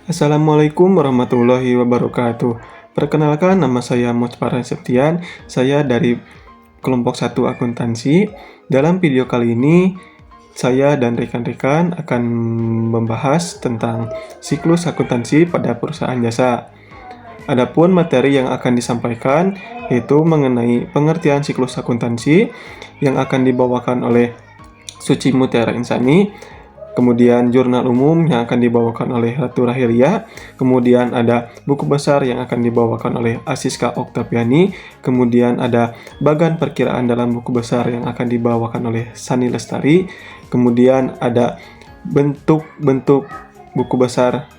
Assalamualaikum warahmatullahi wabarakatuh. Perkenalkan, nama saya Mojparan Septian. Saya dari kelompok 1 akuntansi. Dalam video kali ini, saya dan rekan-rekan akan membahas tentang siklus akuntansi pada perusahaan jasa. Adapun materi yang akan disampaikan yaitu mengenai pengertian siklus akuntansi yang akan dibawakan oleh Suci Mutiara Insani, kemudian jurnal umum yang akan dibawakan oleh Ratu Rahelia, kemudian ada buku besar yang akan dibawakan oleh Asiska Oktaviani, kemudian ada bagan perkiraan dalam buku besar yang akan dibawakan oleh Sani Lestari, kemudian ada bentuk-bentuk buku besar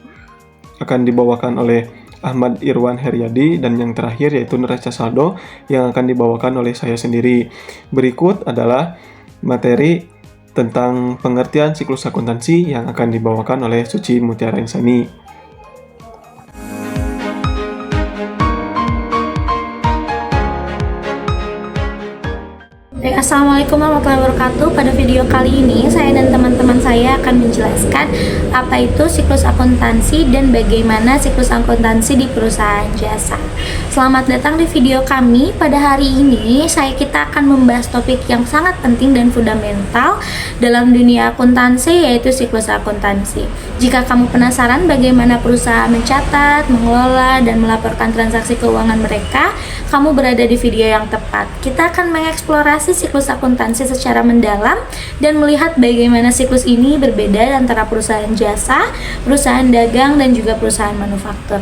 akan dibawakan oleh Ahmad Irwan Heryadi, dan yang terakhir yaitu neraca saldo yang akan dibawakan oleh saya sendiri. Berikut adalah materi tentang pengertian siklus akuntansi yang akan dibawakan oleh Suci Mutiara Insani. Assalamualaikum warahmatullahi wabarakatuh. Pada video kali ini saya dan teman-teman saya akan menjelaskan apa itu siklus akuntansi dan bagaimana siklus akuntansi di perusahaan jasa. Selamat datang di video kami. Pada hari ini kita akan membahas topik yang sangat penting dan fundamental dalam dunia akuntansi, yaitu siklus akuntansi. Jika kamu penasaran bagaimana perusahaan mencatat, mengelola, dan melaporkan transaksi keuangan mereka, kamu berada di video yang tepat. Kita akan mengeksplorasi siklus akuntansi secara mendalam dan melihat bagaimana siklus ini berbeda antara perusahaan jasa, perusahaan dagang, dan juga perusahaan manufaktur.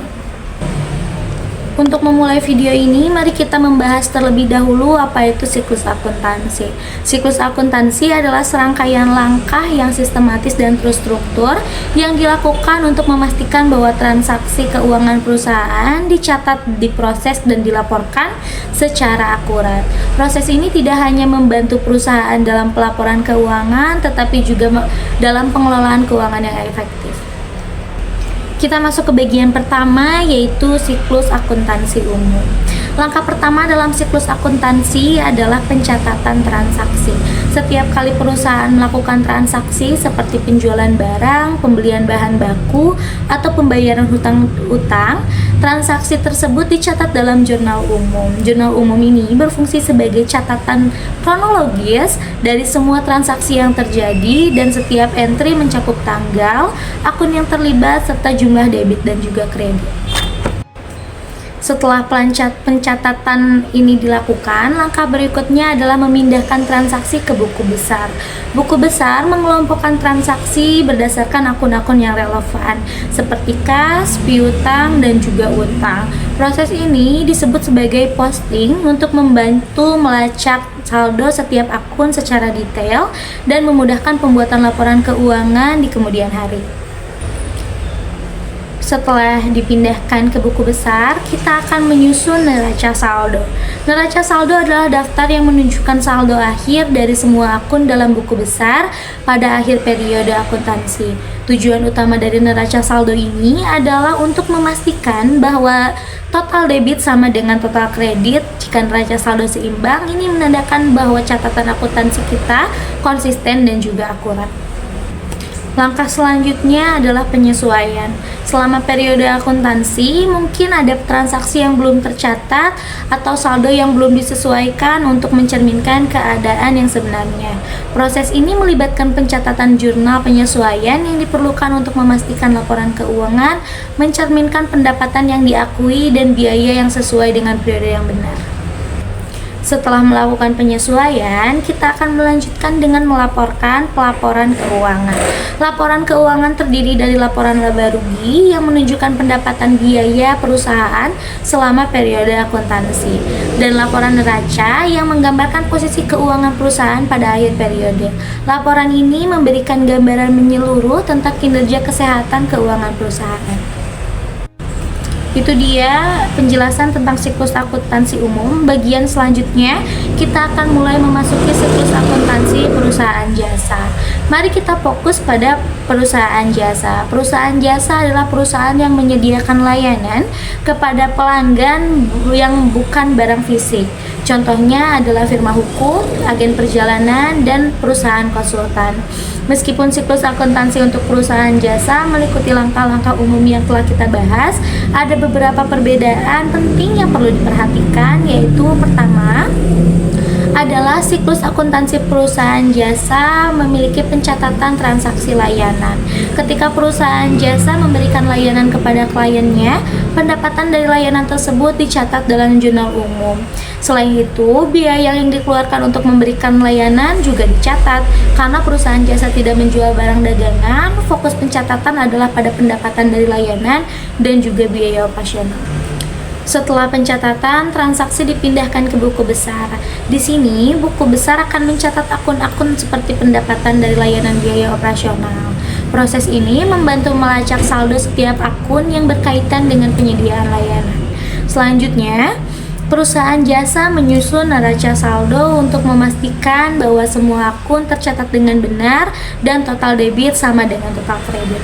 Untuk memulai video ini, mari kita membahas terlebih dahulu apa itu siklus akuntansi. Siklus akuntansi adalah serangkaian langkah yang sistematis dan terstruktur yang dilakukan untuk memastikan bahwa transaksi keuangan perusahaan dicatat, diproses, dan dilaporkan secara akurat. Proses ini tidak hanya membantu perusahaan dalam pelaporan keuangan, tetapi juga dalam pengelolaan keuangan yang efektif. Kita masuk ke bagian pertama, yaitu siklus akuntansi umum. Langkah pertama dalam siklus akuntansi adalah pencatatan transaksi. Setiap kali perusahaan melakukan transaksi seperti penjualan barang, pembelian bahan baku, atau pembayaran hutang-hutang, transaksi tersebut dicatat dalam jurnal umum. Jurnal umum ini berfungsi sebagai catatan kronologis dari semua transaksi yang terjadi, dan setiap entry mencakup tanggal, akun yang terlibat, serta jumlah debit dan juga kredit. Setelah pencatatan ini dilakukan, langkah berikutnya adalah memindahkan transaksi ke buku besar. Buku besar mengelompokkan transaksi berdasarkan akun-akun yang relevan, seperti kas, piutang, dan juga utang. Proses ini disebut sebagai posting untuk membantu melacak saldo setiap akun secara detail dan memudahkan pembuatan laporan keuangan di kemudian hari. Setelah dipindahkan ke buku besar, kita akan menyusun neraca saldo. Neraca saldo adalah daftar yang menunjukkan saldo akhir dari semua akun dalam buku besar pada akhir periode akuntansi. Tujuan utama dari neraca saldo ini adalah untuk memastikan bahwa total debit sama dengan total kredit. Jika neraca saldo seimbang, ini menandakan bahwa catatan akuntansi kita konsisten dan juga akurat. Langkah selanjutnya adalah penyesuaian. Selama periode akuntansi, mungkin ada transaksi yang belum tercatat atau saldo yang belum disesuaikan untuk mencerminkan keadaan yang sebenarnya. Proses ini melibatkan pencatatan jurnal penyesuaian yang diperlukan untuk memastikan laporan keuangan mencerminkan pendapatan yang diakui dan biaya yang sesuai dengan periode yang benar. Setelah melakukan penyesuaian, kita akan melanjutkan dengan melaporkan pelaporan keuangan. Laporan keuangan terdiri dari laporan laba rugi yang menunjukkan pendapatan biaya perusahaan selama periode akuntansi, dan laporan neraca yang menggambarkan posisi keuangan perusahaan pada akhir periode. Laporan ini memberikan gambaran menyeluruh tentang kinerja kesehatan keuangan perusahaan. Itu dia penjelasan tentang siklus akuntansi umum. Bagian selanjutnya kita akan mulai memasuki siklus akuntansi perusahaan jasa. Mari kita fokus pada perusahaan jasa. Perusahaan jasa adalah perusahaan yang menyediakan layanan kepada pelanggan yang bukan barang fisik. Contohnya adalah firma hukum, agen perjalanan, dan perusahaan konsultan. Meskipun siklus akuntansi untuk perusahaan jasa meliputi langkah-langkah umum yang telah kita bahas, ada beberapa perbedaan penting yang perlu diperhatikan, yaitu pertama adalah siklus akuntansi perusahaan jasa memiliki pencatatan transaksi layanan. Ketika perusahaan jasa memberikan layanan kepada kliennya, pendapatan dari layanan tersebut dicatat dalam jurnal umum. Selain itu, biaya yang dikeluarkan untuk memberikan layanan juga dicatat. Karena perusahaan jasa tidak menjual barang dagangan, fokus pencatatan adalah pada pendapatan dari layanan dan juga biaya operasional. Setelah pencatatan, transaksi dipindahkan ke buku besar. Di sini, buku besar akan mencatat akun-akun seperti pendapatan dari layanan biaya operasional. Proses ini membantu melacak saldo setiap akun yang berkaitan dengan penyediaan layanan. Selanjutnya, perusahaan jasa menyusun neraca saldo untuk memastikan bahwa semua akun tercatat dengan benar dan total debit sama dengan total kredit.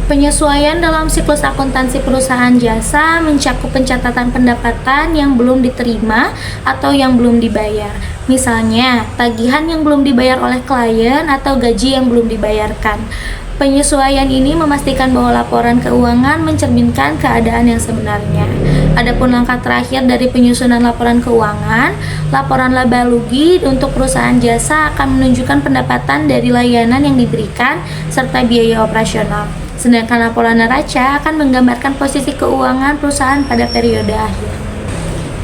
Penyesuaian dalam siklus akuntansi perusahaan jasa mencakup pencatatan pendapatan yang belum diterima atau yang belum dibayar. Misalnya, tagihan yang belum dibayar oleh klien atau gaji yang belum dibayarkan. Penyesuaian ini memastikan bahwa laporan keuangan mencerminkan keadaan yang sebenarnya. Adapun langkah terakhir dari penyusunan laporan keuangan, laporan laba rugi untuk perusahaan jasa akan menunjukkan pendapatan dari layanan yang diberikan serta biaya operasional. Sedangkan laporan neraca akan menggambarkan posisi keuangan perusahaan pada periode akhir.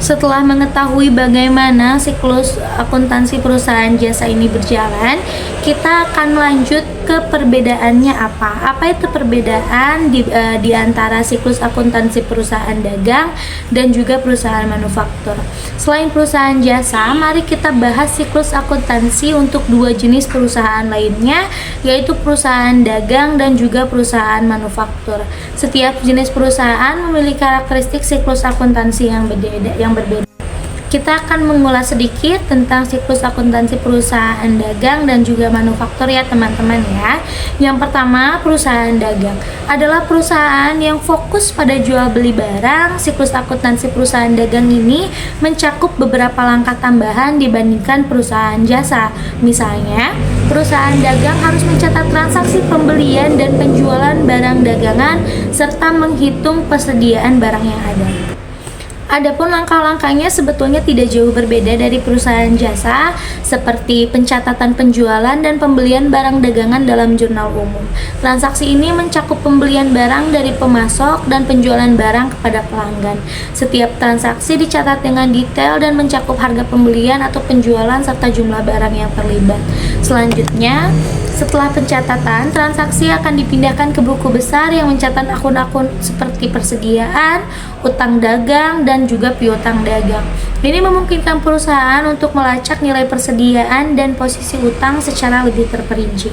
Setelah mengetahui bagaimana siklus akuntansi perusahaan jasa ini berjalan, kita akan lanjut ke perbedaannya apa. Apa itu perbedaan di antara siklus akuntansi perusahaan dagang dan juga perusahaan manufaktur. Selain perusahaan jasa, mari kita bahas siklus akuntansi untuk dua jenis perusahaan lainnya, yaitu perusahaan dagang dan juga perusahaan manufaktur. Setiap jenis perusahaan memiliki karakteristik siklus akuntansi yang berbeda. Kita akan mengulas sedikit tentang siklus akuntansi perusahaan dagang dan juga manufaktur ya teman-teman ya. Yang pertama, perusahaan dagang adalah perusahaan yang fokus pada jual beli barang. Siklus akuntansi perusahaan dagang ini mencakup beberapa langkah tambahan dibandingkan perusahaan jasa. Misalnya, perusahaan dagang harus mencatat transaksi pembelian dan penjualan barang dagangan serta menghitung persediaan barang yang ada. Adapun langkah-langkahnya sebetulnya tidak jauh berbeda dari perusahaan jasa, seperti pencatatan penjualan dan pembelian barang dagangan dalam jurnal umum. Transaksi ini mencakup pembelian barang dari pemasok dan penjualan barang kepada pelanggan. Setiap transaksi dicatat dengan detail dan mencakup harga pembelian atau penjualan serta jumlah barang yang terlibat. Selanjutnya, setelah pencatatan, transaksi akan dipindahkan ke buku besar yang mencatat akun-akun seperti persediaan, utang dagang, dan juga piutang dagang. Ini memungkinkan perusahaan untuk melacak nilai persediaan dan posisi utang secara lebih terperinci.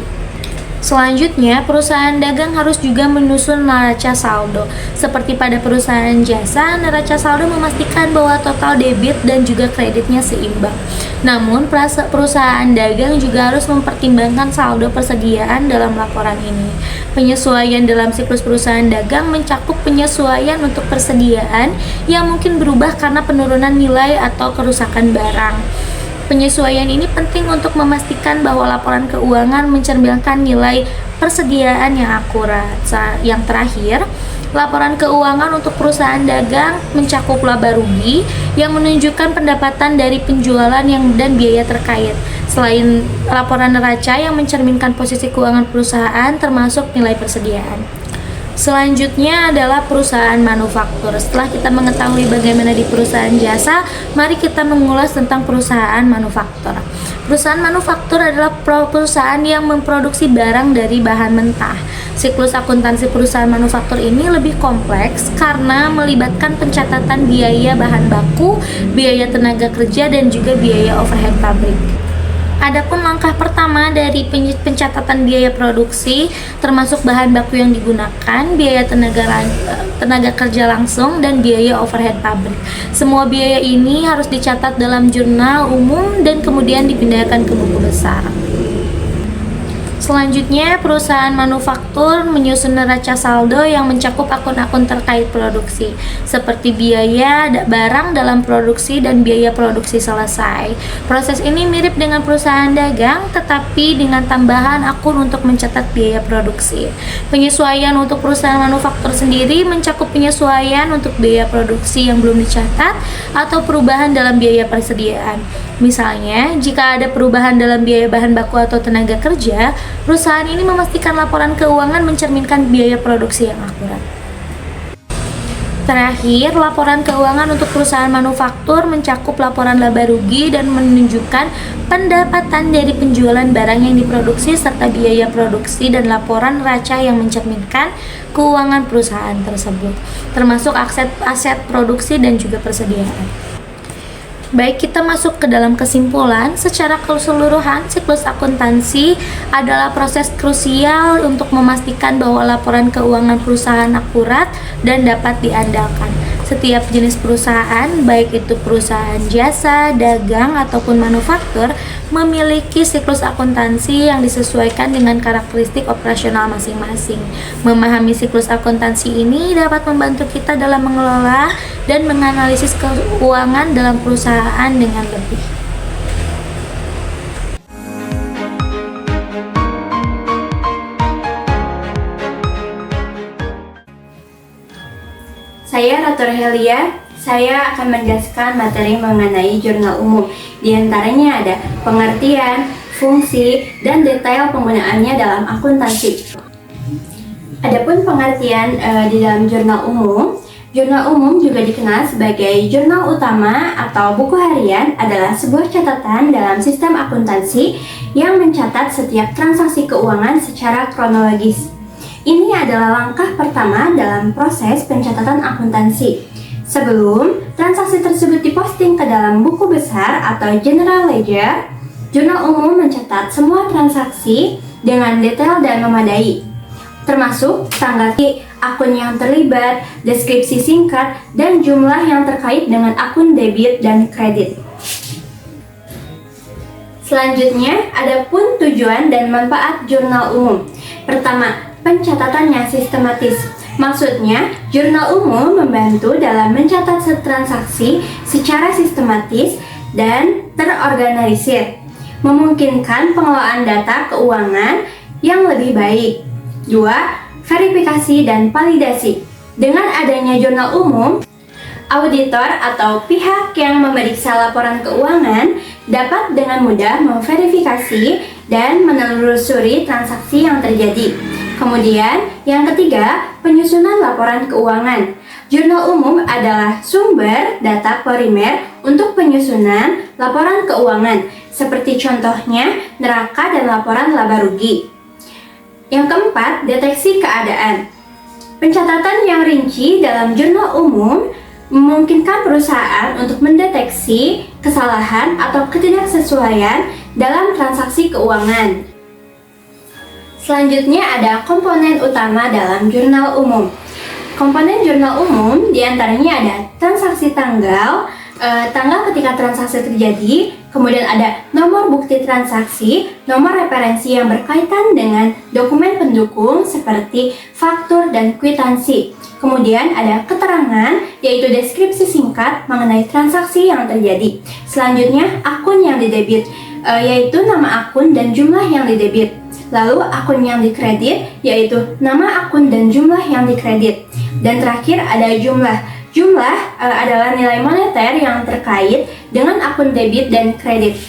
Selanjutnya, perusahaan dagang harus juga menyusun neraca saldo. Seperti pada perusahaan jasa, neraca saldo memastikan bahwa total debit dan juga kreditnya seimbang. Namun, perusahaan dagang juga harus mempertimbangkan saldo persediaan dalam laporan ini. Penyesuaian dalam siklus perusahaan dagang mencakup penyesuaian untuk persediaan yang mungkin berubah karena penurunan nilai atau kerusakan barang. Penyesuaian ini penting untuk memastikan bahwa laporan keuangan mencerminkan nilai persediaan yang akurat. Yang terakhir, laporan keuangan untuk perusahaan dagang mencakup laba rugi yang menunjukkan pendapatan dari penjualan dan biaya terkait. Selain laporan neraca yang mencerminkan posisi keuangan perusahaan termasuk nilai persediaan. Selanjutnya adalah perusahaan manufaktur. Setelah kita mengetahui bagaimana di perusahaan jasa, mari kita mengulas tentang perusahaan manufaktur. Perusahaan manufaktur adalah perusahaan yang memproduksi barang dari bahan mentah. Siklus akuntansi perusahaan manufaktur ini lebih kompleks karena melibatkan pencatatan biaya bahan baku, biaya tenaga kerja, dan juga biaya overhead pabrik. Adapun langkah pertama dari pencatatan biaya produksi termasuk bahan baku yang digunakan, biaya tenaga kerja langsung, dan biaya overhead pabrik. Semua biaya ini harus dicatat dalam jurnal umum dan kemudian dipindahkan ke buku besar. Selanjutnya, perusahaan manufaktur menyusun neraca saldo yang mencakup akun-akun terkait produksi, seperti biaya barang dalam produksi dan biaya produksi selesai. Proses ini mirip dengan perusahaan dagang, tetapi dengan tambahan akun untuk mencatat biaya produksi. Penyesuaian untuk perusahaan manufaktur sendiri mencakup penyesuaian untuk biaya produksi yang belum dicatat atau perubahan dalam biaya persediaan. Misalnya, jika ada perubahan dalam biaya bahan baku atau tenaga kerja, perusahaan ini memastikan laporan keuangan mencerminkan biaya produksi yang akurat. Terakhir, laporan keuangan untuk perusahaan manufaktur mencakup laporan laba rugi dan menunjukkan pendapatan dari penjualan barang yang diproduksi serta biaya produksi dan laporan neraca yang mencerminkan keuangan perusahaan tersebut, termasuk aset produksi dan juga persediaan. Baik, kita masuk ke dalam kesimpulan. Secara keseluruhan, siklus akuntansi adalah proses krusial untuk memastikan bahwa laporan keuangan perusahaan akurat dan dapat diandalkan. Setiap jenis perusahaan, baik itu perusahaan jasa, dagang, ataupun manufaktur, memiliki siklus akuntansi yang disesuaikan dengan karakteristik operasional masing-masing. Memahami siklus akuntansi ini dapat membantu kita dalam mengelola dan menganalisis keuangan dalam perusahaan dengan lebih. Saya Ratu Helia. Saya akan menjelaskan materi mengenai jurnal umum. Di antaranya ada pengertian, fungsi, dan detail penggunaannya dalam akuntansi. Adapun pengertian di dalam jurnal umum juga dikenal sebagai jurnal utama atau buku harian adalah sebuah catatan dalam sistem akuntansi yang mencatat setiap transaksi keuangan secara kronologis. Ini adalah langkah pertama dalam proses pencatatan akuntansi. Sebelum transaksi tersebut diposting ke dalam buku besar atau general ledger, jurnal umum mencatat semua transaksi dengan detail dan memadai, termasuk tanggal akun yang terlibat, deskripsi singkat, dan jumlah yang terkait dengan akun debit dan kredit. Selanjutnya, ada pun tujuan dan manfaat jurnal umum. Pertama, pencatatannya sistematis. Maksudnya, jurnal umum membantu dalam mencatat transaksi secara sistematis dan terorganisir, memungkinkan pengelolaan data keuangan yang lebih baik. 2. Verifikasi dan validasi. Dengan adanya jurnal umum, auditor atau pihak yang memeriksa laporan keuangan dapat dengan mudah memverifikasi dan menelusuri transaksi yang terjadi. Kemudian, yang ketiga, penyusunan laporan keuangan. Jurnal umum adalah sumber data primer untuk penyusunan laporan keuangan, seperti contohnya neraca dan laporan laba rugi. Yang keempat, deteksi keadaan. Pencatatan yang rinci dalam jurnal umum memungkinkan perusahaan untuk mendeteksi kesalahan atau ketidaksesuaian dalam transaksi keuangan. Selanjutnya ada komponen utama dalam jurnal umum. Komponen jurnal umum diantaranya ada transaksi tanggal ketika transaksi terjadi, kemudian ada nomor bukti transaksi, nomor referensi yang berkaitan dengan dokumen pendukung seperti faktur dan kwitansi. Kemudian ada keterangan, yaitu deskripsi singkat mengenai transaksi yang terjadi. Selanjutnya akun yang didebit, yaitu nama akun dan jumlah yang didebit. Lalu akun yang dikredit, yaitu nama akun dan jumlah yang dikredit. Dan terakhir ada jumlah. Jumlah adalah nilai moneter yang terkait dengan akun debit dan kredit.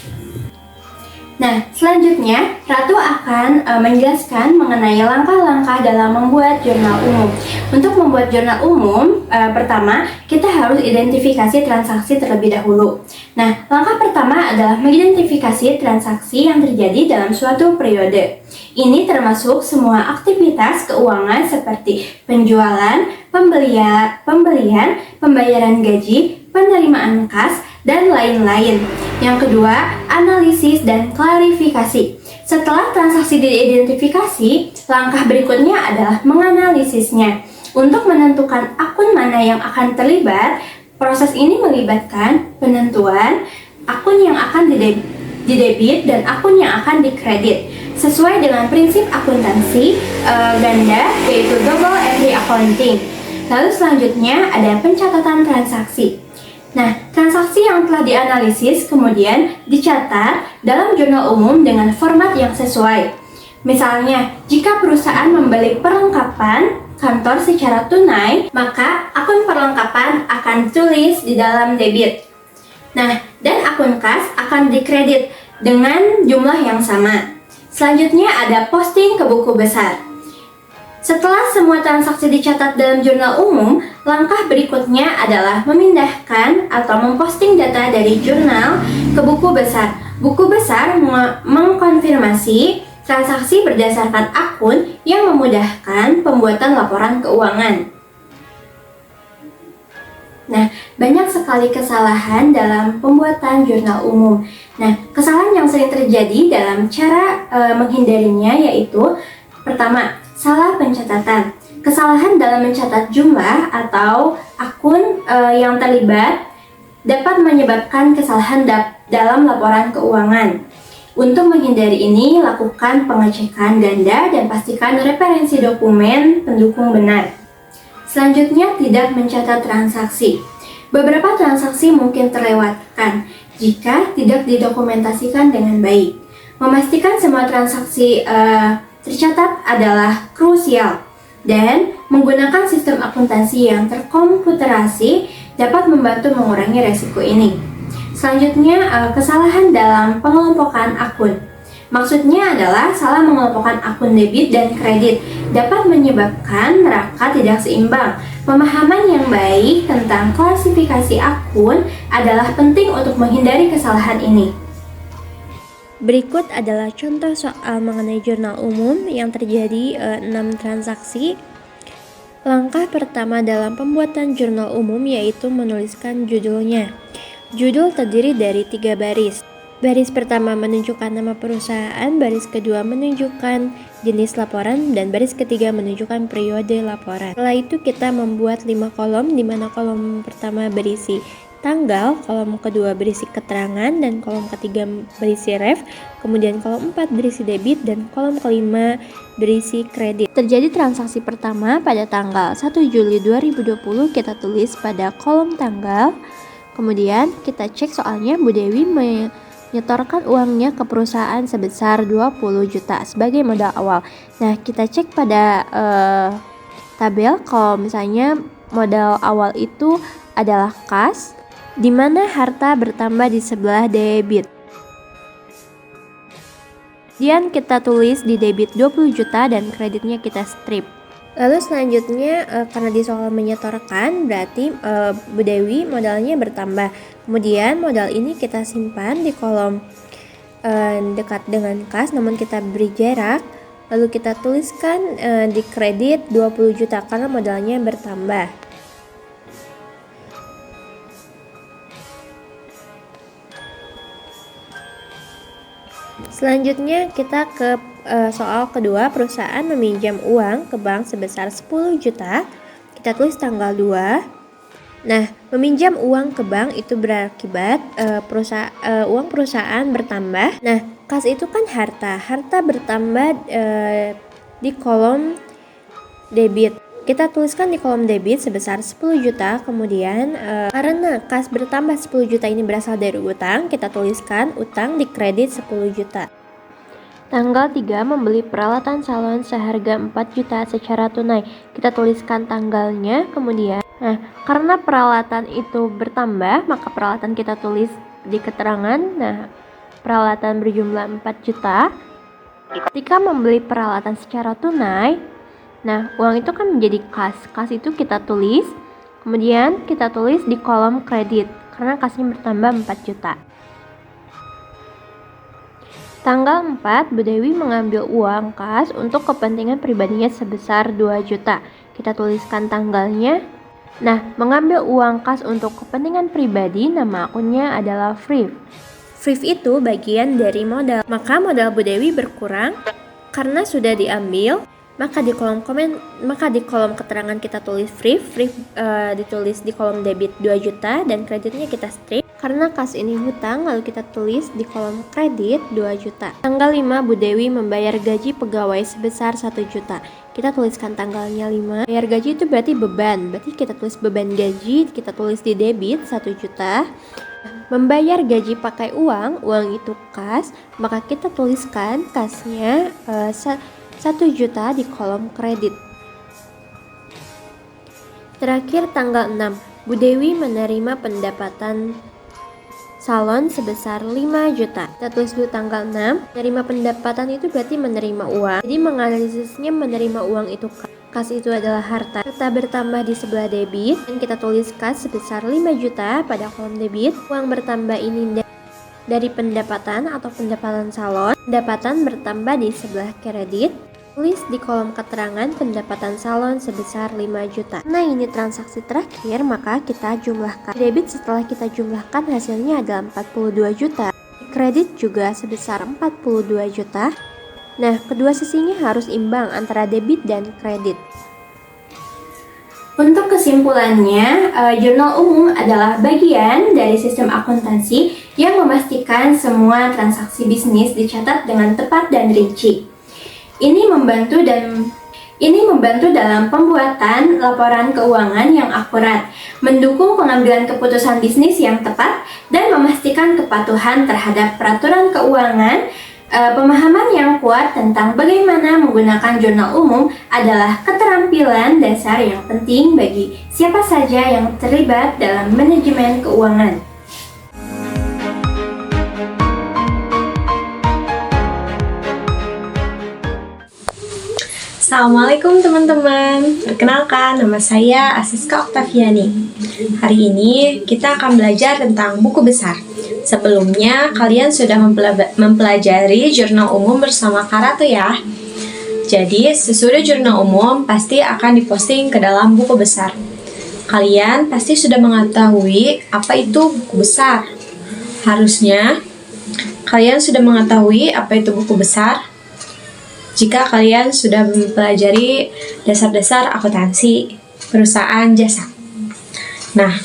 Nah, selanjutnya Ratu akan menjelaskan mengenai langkah-langkah dalam membuat jurnal umum. Untuk membuat jurnal umum, pertama kita harus identifikasi transaksi terlebih dahulu. Nah, langkah pertama adalah mengidentifikasi transaksi yang terjadi dalam suatu periode. Ini termasuk semua aktivitas keuangan seperti penjualan, pembelian, pembayaran gaji, penerimaan kas, dan lain-lain. Yang kedua, analisis dan klarifikasi. Setelah transaksi diidentifikasi, langkah berikutnya adalah menganalisisnya. Untuk menentukan akun mana yang akan terlibat, proses ini melibatkan penentuan akun yang akan di debit dan akun yang akan dikredit sesuai dengan prinsip akuntansi ganda, yaitu double entry accounting. Lalu selanjutnya ada pencatatan transaksi. Nah, transaksi yang telah dianalisis kemudian dicatat dalam jurnal umum dengan format yang sesuai. Misalnya, jika perusahaan membeli perlengkapan kantor secara tunai, maka akun perlengkapan akan tulis di dalam debit. Nah, dan akun kas akan dikredit dengan jumlah yang sama. Selanjutnya ada posting ke buku besar. Setelah semua transaksi dicatat dalam jurnal umum, langkah berikutnya adalah memindahkan atau memposting data dari jurnal ke buku besar. Buku besar mengkonfirmasi transaksi berdasarkan akun yang memudahkan pembuatan laporan keuangan. Nah, banyak sekali kesalahan dalam pembuatan jurnal umum. Nah, kesalahan yang sering terjadi dalam cara menghindarinya yaitu pertama, salah pencatatan. Kesalahan dalam mencatat jumlah atau akun yang terlibat dapat menyebabkan kesalahan dalam laporan keuangan. Untuk menghindari ini, lakukan pengecekan ganda dan pastikan referensi dokumen pendukung benar. Selanjutnya, tidak mencatat transaksi. Beberapa transaksi mungkin terlewatkan jika tidak didokumentasikan dengan baik. Memastikan semua transaksi tercatat adalah krusial, dan menggunakan sistem akuntansi yang terkomputerasi dapat membantu mengurangi resiko ini. Selanjutnya, kesalahan dalam pengelompokan akun. Maksudnya adalah salah mengelompokkan akun debit dan kredit dapat menyebabkan neraca tidak seimbang. Pemahaman yang baik tentang klasifikasi akun adalah penting untuk menghindari kesalahan ini. Berikut adalah contoh soal mengenai jurnal umum yang terjadi 6 transaksi. Langkah pertama dalam pembuatan jurnal umum yaitu menuliskan judulnya. Judul terdiri dari 3 baris. Baris pertama menunjukkan nama perusahaan, baris kedua menunjukkan jenis laporan, dan baris ketiga menunjukkan periode laporan. Setelah itu kita membuat 5 kolom, di mana kolom pertama berisi tanggal, kolom kedua berisi keterangan, dan kolom ketiga berisi ref, kemudian kolom 4 berisi debit, dan kolom kelima berisi kredit. Terjadi transaksi pertama pada tanggal 1 Juli 2020, kita tulis pada kolom tanggal. Kemudian kita cek soalnya, Bu Dewi menyetorkan uangnya ke perusahaan sebesar 20 juta sebagai modal awal. Nah, kita cek pada tabel kalau misalnya modal awal itu adalah kas, di mana harta bertambah di sebelah debit. Kemudian kita tulis di debit 20 juta dan kreditnya kita strip. Lalu selanjutnya karena di soal menyetorkan berarti Bu Dewi modalnya bertambah. Kemudian modal ini kita simpan di kolom dekat dengan kas, namun kita beri jarak. Lalu kita tuliskan di kredit 20 juta karena modalnya bertambah. Selanjutnya kita ke soal kedua, perusahaan meminjam uang ke bank sebesar 10 juta. Kita tulis tanggal 2. Nah, meminjam uang ke bank itu berakibat uang perusahaan bertambah. Nah, kas itu kan harta bertambah di kolom debit. Kita tuliskan di kolom debit sebesar 10 juta. Kemudian karena kas bertambah 10 juta ini berasal dari utang, kita tuliskan utang di kredit 10 juta. Tanggal 3 membeli peralatan salon seharga 4 juta secara tunai. Kita tuliskan tanggalnya. Kemudian, karena peralatan itu bertambah, maka peralatan kita tulis di keterangan. Nah, peralatan berjumlah 4 juta. Ketika membeli peralatan secara tunai, nah, uang itu kan menjadi kas. Kas itu kita tulis, kemudian kita tulis di kolom kredit karena kasnya bertambah 4 juta. Tanggal 4, Bu Dewi mengambil uang kas untuk kepentingan pribadinya sebesar 2 juta. Kita tuliskan tanggalnya. Nah, mengambil uang kas untuk kepentingan pribadi, nama akunnya adalah Frif. Frif itu bagian dari modal. Maka modal Bu Dewi berkurang karena sudah diambil. Maka di kolom keterangan kita tulis Frif ditulis di kolom debit 2 juta dan kreditnya kita strip. Karena kas ini hutang, lalu kita tulis di kolom kredit 2 juta. Tanggal 5, Bu Dewi membayar gaji pegawai sebesar 1 juta. Kita tuliskan tanggalnya 5. Bayar gaji itu berarti beban. Berarti kita tulis beban gaji, kita tulis di debit 1 juta. Membayar gaji pakai uang itu kas, maka kita tuliskan kasnya 1 juta di kolom kredit. Terakhir tanggal 6, Bu Dewi menerima pendapatan salon sebesar 5 juta. Kita tulis dulu tanggal 6. Menerima pendapatan itu berarti menerima uang. Jadi menganalisisnya menerima uang itu kas itu adalah harta. Harta bertambah di sebelah debit dan kita tulis kas sebesar 5 juta pada kolom debit. Uang bertambah ini dari pendapatan atau pendapatan salon. Pendapatan bertambah di sebelah kredit. Tulis di kolom keterangan pendapatan salon sebesar 5 juta. Nah, ini transaksi terakhir, maka kita jumlahkan. Debit setelah kita jumlahkan hasilnya adalah 42 juta. Kredit juga sebesar 42 juta. Nah, kedua sisinya harus imbang antara debit dan kredit. Untuk kesimpulannya, jurnal umum adalah bagian dari sistem akuntansi yang memastikan semua transaksi bisnis dicatat dengan tepat dan rinci. Ini membantu dalam pembuatan laporan keuangan yang akurat, mendukung pengambilan keputusan bisnis yang tepat, dan memastikan kepatuhan terhadap peraturan keuangan. Pemahaman yang kuat tentang bagaimana menggunakan jurnal umum adalah keterampilan dasar yang penting bagi siapa saja yang terlibat dalam manajemen keuangan. Assalamualaikum teman-teman, perkenalkan nama saya Asiska Oktaviani. Hari ini kita akan belajar tentang buku besar. Sebelumnya kalian sudah mempelajari jurnal umum bersama Karatu ya. Jadi sesudah jurnal umum pasti akan diposting ke dalam buku besar. Kalian pasti sudah mengetahui apa itu buku besar. Harusnya kalian sudah mengetahui apa itu buku besar jika kalian sudah mempelajari dasar-dasar akuntansi perusahaan jasa. Nah,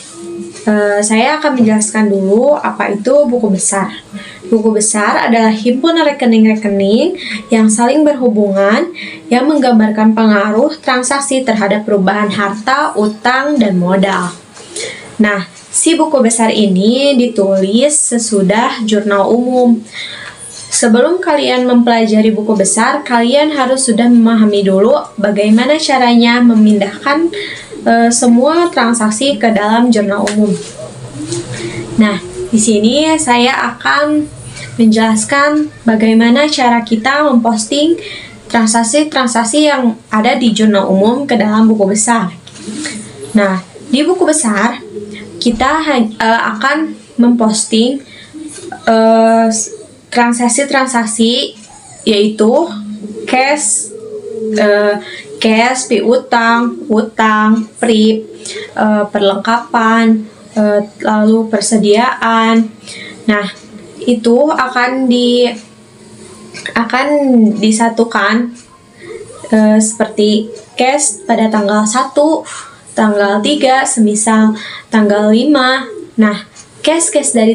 saya akan menjelaskan dulu apa itu buku besar. Buku besar adalah himpunan rekening-rekening yang saling berhubungan yang menggambarkan pengaruh transaksi terhadap perubahan harta, utang, dan modal. Nah, si buku besar ini ditulis sesudah jurnal umum. Sebelum kalian mempelajari buku besar, kalian harus sudah memahami dulu bagaimana caranya memindahkan semua transaksi ke dalam jurnal umum. Nah, di sini saya akan menjelaskan bagaimana cara kita memposting transaksi-transaksi yang ada di jurnal umum ke dalam buku besar. Nah, di buku besar kita akan memposting transaksi-transaksi yaitu cash, piutang, utang, prip, perlengkapan, lalu persediaan. Nah, itu akan disatukan seperti cash pada tanggal 1, tanggal 3, semisal tanggal 5. Nah, cash dari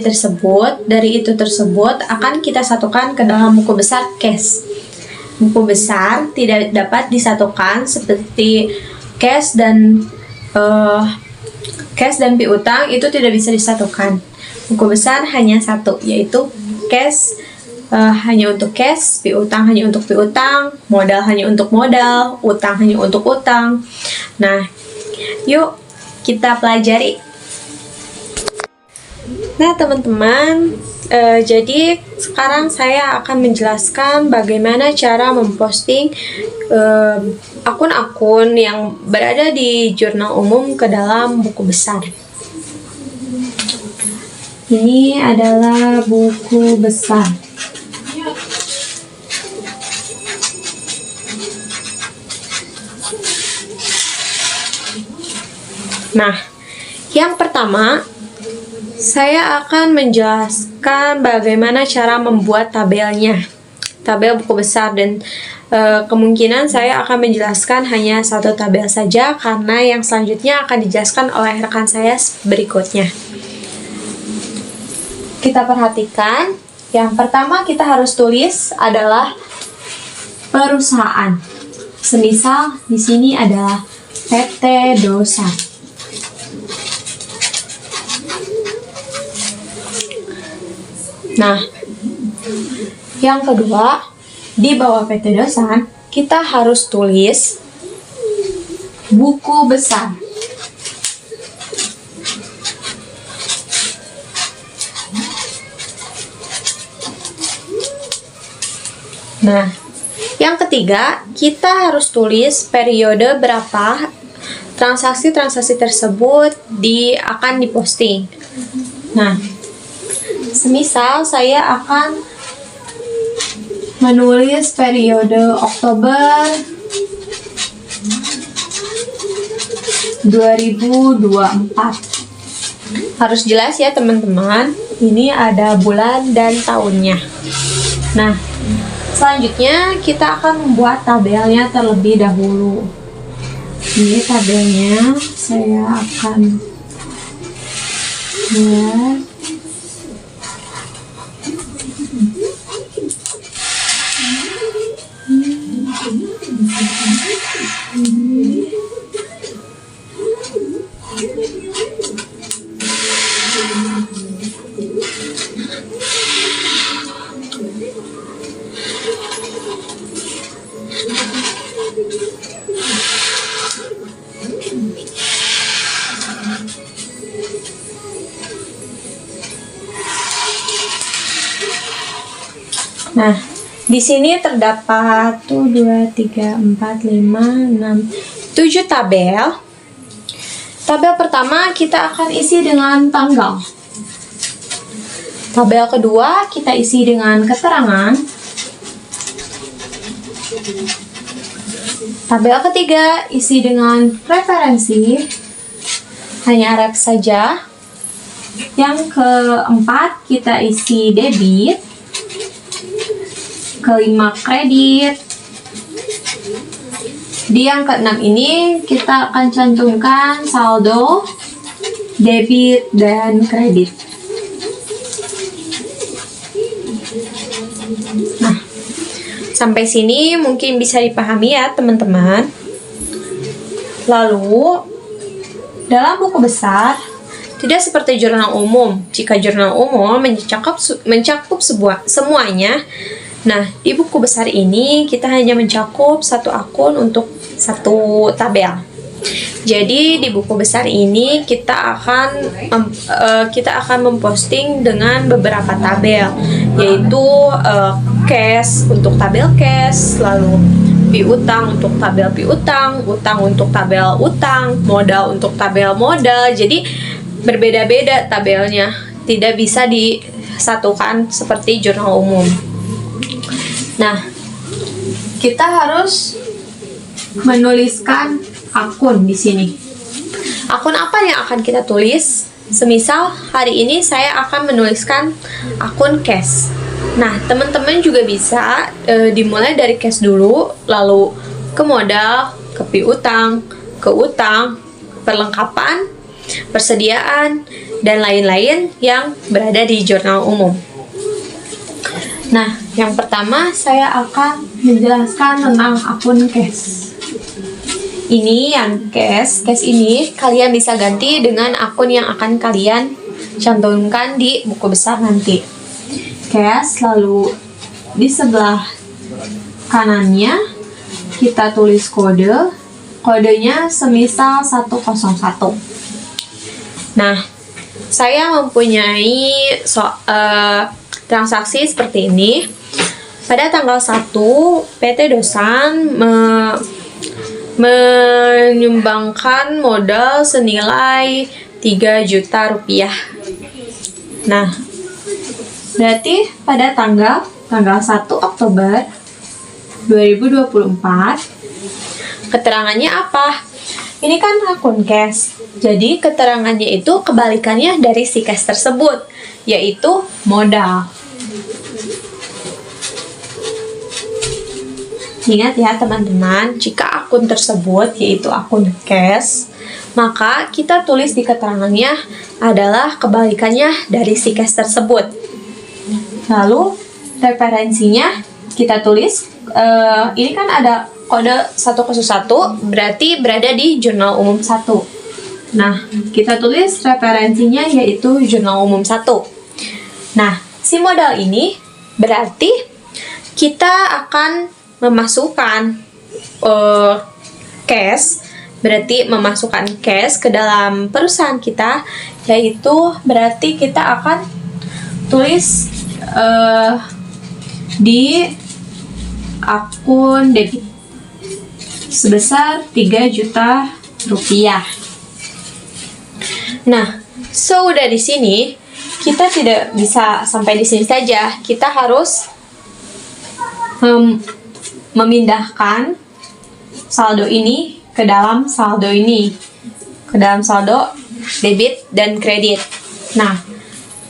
itu tersebut akan kita satukan ke dalam buku besar cash. Buku besar tidak dapat disatukan seperti cash dan piutang, itu tidak bisa disatukan. Buku besar hanya satu, yaitu cash hanya untuk cash, piutang hanya untuk piutang, modal hanya untuk modal, utang hanya untuk utang. Nah, yuk kita pelajari. Nah teman-teman, jadi sekarang saya akan menjelaskan bagaimana cara memposting akun-akun yang berada di jurnal umum ke dalam buku besar. Ini adalah buku besar. Nah, yang pertama saya akan menjelaskan bagaimana cara membuat tabelnya, tabel buku besar, dan kemungkinan saya akan menjelaskan hanya satu tabel saja karena yang selanjutnya akan dijelaskan oleh rekan saya berikutnya. kita perhatikan, yang pertama kita harus tulis adalah perusahaan. Semisal di sini adalah PT Dosan. Nah, yang kedua, di bawah PT Dosan, kita harus tulis buku besar. Nah, yang ketiga, kita harus tulis periode berapa transaksi-transaksi tersebut akan diposting. Nah, semisal saya akan menulis periode Oktober 2024. Harus jelas ya teman-teman, ini ada bulan dan tahunnya. Nah, selanjutnya kita akan membuat tabelnya terlebih dahulu. Ini tabelnya saya akan buat. Nah, di sini terdapat 1, 2, 3, 4, 5, 6, 7 tabel. Tabel pertama kita akan isi dengan tanggal. Tabel kedua kita isi dengan keterangan. Tabel ketiga isi dengan referensi. Hanya ref saja. Yang keempat kita isi debit. Kelima kredit. Di yang keenam ini kita akan cantumkan saldo, debit, dan kredit. Nah, sampai sini mungkin bisa dipahami ya teman-teman. Lalu, dalam buku besar, tidak seperti jurnal umum. Jika jurnal umum mencakup semuanya, nah, di buku besar ini kita hanya mencakup satu akun untuk satu tabel. Jadi di buku besar ini kita akan memposting dengan beberapa tabel, yaitu cash untuk tabel cash, lalu piutang untuk tabel piutang, utang untuk tabel utang, modal untuk tabel modal. Jadi berbeda-beda tabelnya, tidak bisa disatukan seperti jurnal umum. Nah, kita harus menuliskan akun di sini. Akun apa yang akan kita tulis? Semisal hari ini saya akan menuliskan akun cash. Nah, teman-teman juga bisa dimulai dari cash dulu, lalu ke modal, ke piutang, ke utang, perlengkapan, persediaan, dan lain-lain yang berada di jurnal umum. Nah, yang pertama saya akan menjelaskan tentang akun cash. Ini yang cash ini kalian bisa ganti dengan akun yang akan kalian cantumkan di buku besar nanti. Cash, lalu di sebelah kanannya kita tulis kodenya semisal 101. Nah, saya mempunyai transaksi seperti ini. Pada tanggal 1, PT Dosan menyumbangkan modal senilai 3 juta rupiah. Nah, berarti pada tanggal 1 Oktober 2024, keterangannya apa? Ini kan akun cash. Jadi keterangannya itu kebalikannya dari si cash tersebut, yaitu modal. Ingat ya teman-teman, jika akun tersebut yaitu akun cash, maka kita tulis di keterangannya adalah kebalikannya dari si cash tersebut. Lalu referensinya kita tulis, ini kan ada kode 101, berarti berada di jurnal umum 1. Nah, kita tulis referensinya yaitu jurnal umum 1. Nah, si modal ini berarti kita akan memasukkan cash, berarti memasukkan cash ke dalam perusahaan kita, yaitu berarti kita akan tulis di akun debit sebesar 3 juta rupiah. Nah, so udah di sini kita tidak bisa sampai di sini saja. Kita harus memindahkan saldo ini ke dalam saldo ini, ke dalam saldo debit dan kredit. Nah,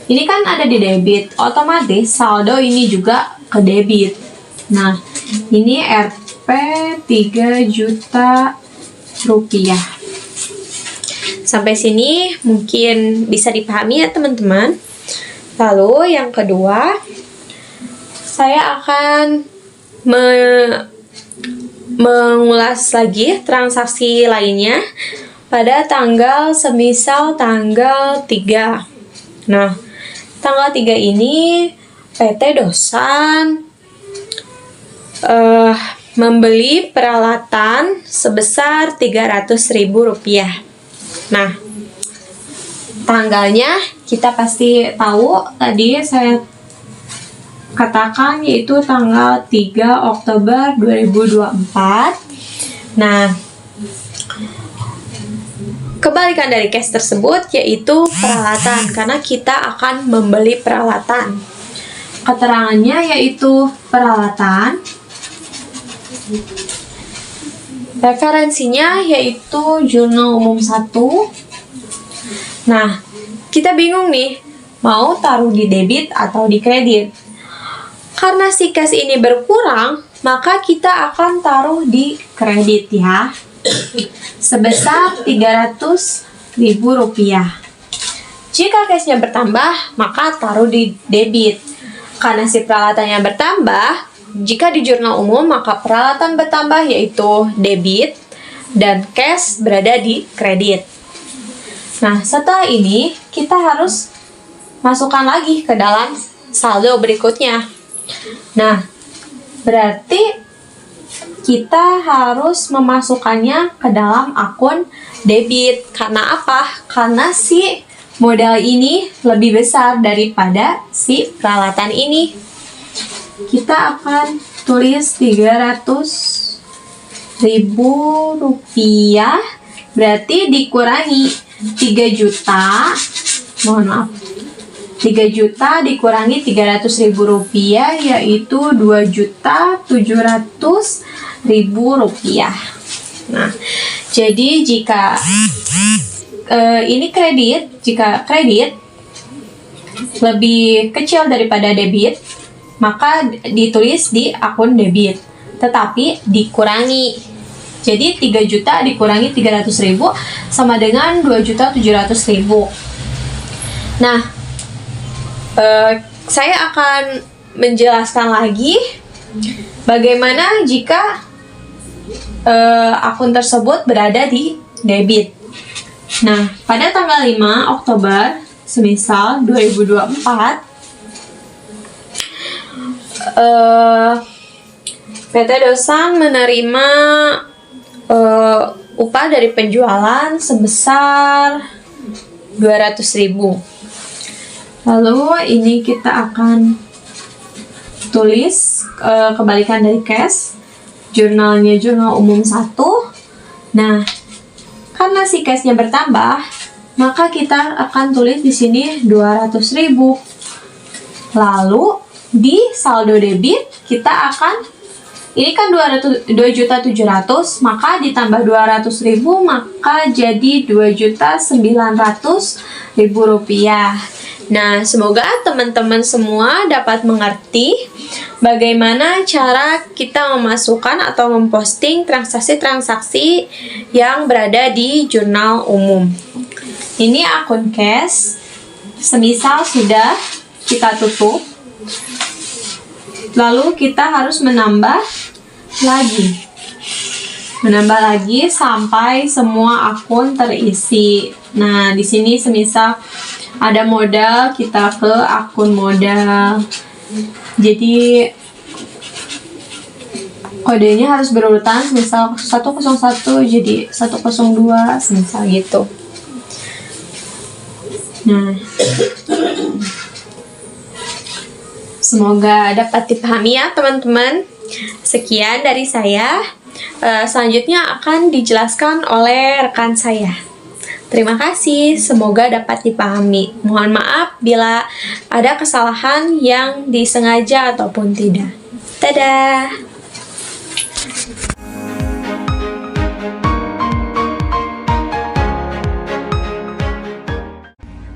ini kan ada di debit, otomatis saldo ini juga ke debit. Nah, ini Rp 3 juta rupiah. Sampai sini mungkin bisa dipahami ya teman-teman. Lalu yang kedua, saya akan mengulas lagi transaksi lainnya pada semisal tanggal 3. Nah, tanggal 3 ini PT Dosan membeli peralatan sebesar Rp300.000. Nah, tanggalnya kita pasti tahu, tadi saya katakan yaitu tanggal 3 Oktober 2024. Nah, kebalikan dari cash tersebut yaitu peralatan, karena kita akan membeli peralatan. Keterangannya yaitu peralatan. Referensinya yaitu jurnal umum 1. Nah, kita bingung nih, mau taruh di debit atau di kredit. Karena si cash ini berkurang, maka kita akan taruh di kredit ya, sebesar Rp300.000. Jika cashnya bertambah, maka taruh di debit. Karena si peralatannya bertambah, jika di jurnal umum, maka peralatan bertambah yaitu debit dan cash berada di kredit. Nah, setelah ini kita harus masukkan lagi ke dalam saldo berikutnya. Nah, berarti kita harus memasukkannya ke dalam akun debit. Karena apa? Karena si modal ini lebih besar daripada si peralatan ini. Kita akan tulis Rp300.000, berarti dikurangi 3 juta, mohon maaf, 3 juta dikurangi Rp300.000 yaitu Rp2.700.000. Nah, jadi jika ini kredit, jika kredit lebih kecil daripada debit, maka ditulis di akun debit, tetapi dikurangi. Jadi 3 juta dikurangi 300.000 sama dengan 2.700.000. Nah, saya akan menjelaskan lagi bagaimana jika akun tersebut berada di debit. Nah, pada tanggal 5 Oktober semisal 2024, PT Dosan menerima upah dari penjualan sebesar 200.000. Lalu ini kita akan tulis kebalikan dari cash. Jurnalnya jurnal umum 1. Nah, karena si cashnya bertambah, maka kita akan tulis di sini 200.000. Lalu di saldo debit kita akan, ini kan 2.700.000, maka ditambah 200.000 maka jadi Rp2.900.000. Nah, semoga teman-teman semua dapat mengerti bagaimana cara kita memasukkan atau memposting transaksi-transaksi yang berada di jurnal umum. Ini akun cash, semisal sudah kita tutup, lalu kita harus menambah lagi sampai semua akun terisi. Nah, di sini semisal ada modal, kita ke akun modal. Jadi kodenya harus berurutan, misal 101 jadi 102, semisal gitu. Nah, semoga dapat dipahami ya teman-teman. Sekian dari saya. Selanjutnya akan dijelaskan oleh rekan saya. Terima kasih, semoga dapat dipahami. Mohon maaf bila ada kesalahan yang disengaja ataupun tidak. Dadah!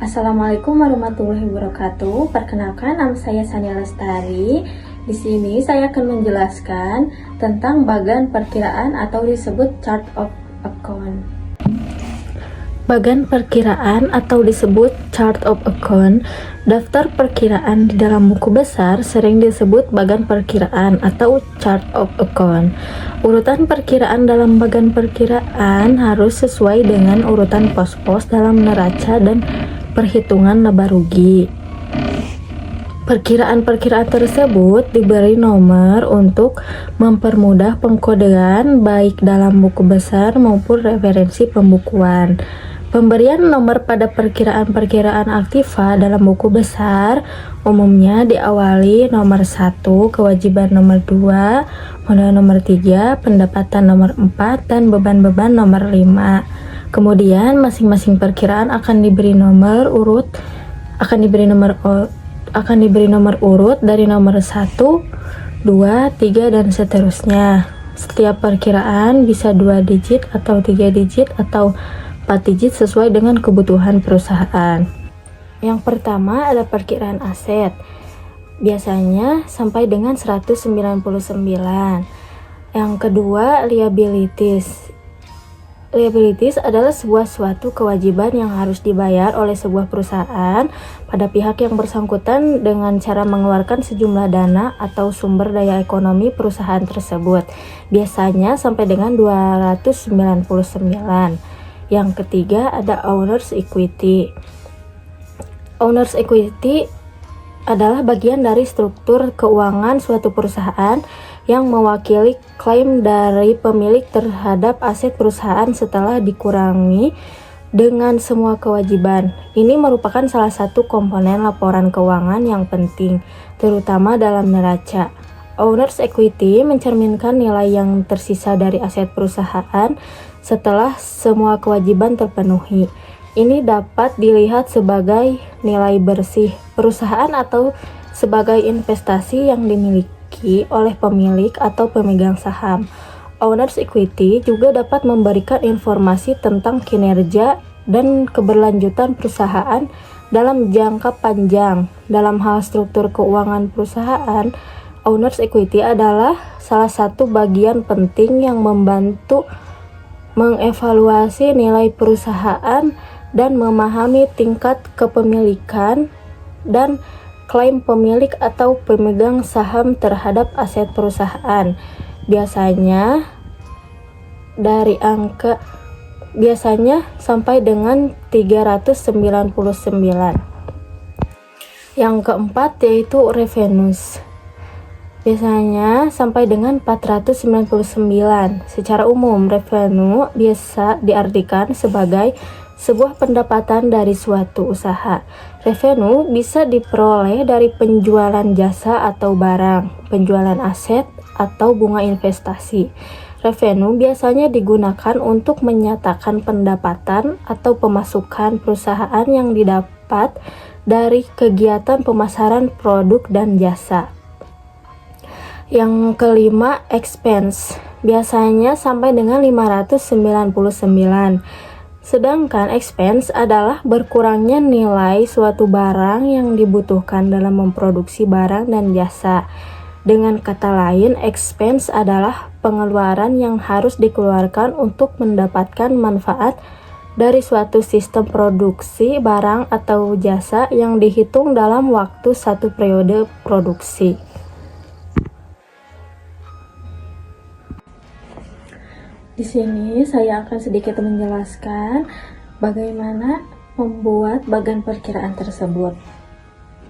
Assalamualaikum warahmatullahi wabarakatuh. Perkenalkan, nama saya Sania Lestari. Di sini saya akan menjelaskan tentang bagan perkiraan atau disebut chart of account. Bagan perkiraan atau disebut chart of account, daftar perkiraan di dalam buku besar sering disebut bagan perkiraan atau chart of account. Urutan perkiraan dalam bagan perkiraan harus sesuai dengan urutan pos-pos dalam neraca dan perhitungan laba rugi. Perkiraan-perkiraan tersebut diberi nomor untuk mempermudah pengkodean baik dalam buku besar maupun referensi pembukuan. Pemberian nomor pada perkiraan-perkiraan aktiva dalam buku besar umumnya diawali nomor 1, kewajiban nomor 2, modal nomor 3, pendapatan nomor 4, dan beban-beban nomor 5. Kemudian masing-masing perkiraan akan diberi nomor urut dari nomor 1, 2, 3, dan seterusnya. Setiap perkiraan bisa 2 digit atau 3 digit atau 4 digit sesuai dengan kebutuhan perusahaan. Yang pertama ada perkiraan aset, biasanya sampai dengan 199. Yang kedua liabilities. Liabilities adalah suatu kewajiban yang harus dibayar oleh sebuah perusahaan pada pihak yang bersangkutan dengan cara mengeluarkan sejumlah dana atau sumber daya ekonomi perusahaan tersebut, biasanya sampai dengan 299. Yang ketiga ada owner's equity. Owner's equity adalah bagian dari struktur keuangan suatu perusahaan yang mewakili klaim dari pemilik terhadap aset perusahaan setelah dikurangi dengan semua kewajiban. Ini merupakan salah satu komponen laporan keuangan yang penting, terutama dalam neraca. Owner's equity mencerminkan nilai yang tersisa dari aset perusahaan setelah semua kewajiban terpenuhi. Ini dapat dilihat sebagai nilai bersih perusahaan atau sebagai investasi yang dimiliki oleh pemilik atau pemegang saham. Owner's equity juga dapat memberikan informasi tentang kinerja dan keberlanjutan perusahaan dalam jangka panjang. Dalam hal struktur keuangan perusahaan, owner's equity adalah salah satu bagian penting yang membantu mengevaluasi nilai perusahaan dan memahami tingkat kepemilikan dan klaim pemilik atau pemegang saham terhadap aset perusahaan. Biasanya sampai dengan 399. Yang keempat yaitu revenues. Biasanya sampai dengan 499. Secara umum, revenue biasa diartikan sebagai sebuah pendapatan dari suatu usaha. Revenue bisa diperoleh dari penjualan jasa atau barang, penjualan aset, atau bunga investasi. Revenue biasanya digunakan untuk menyatakan pendapatan atau pemasukan perusahaan yang didapat dari kegiatan pemasaran produk dan jasa. Yang kelima, expense. Biasanya sampai dengan 599. Sedangkan expense adalah berkurangnya nilai suatu barang yang dibutuhkan dalam memproduksi barang dan jasa. Dengan kata lain, expense adalah pengeluaran yang harus dikeluarkan untuk mendapatkan manfaat dari suatu sistem produksi barang atau jasa yang dihitung dalam waktu satu periode produksi. Di sini saya akan sedikit menjelaskan bagaimana membuat bagan perkiraan tersebut.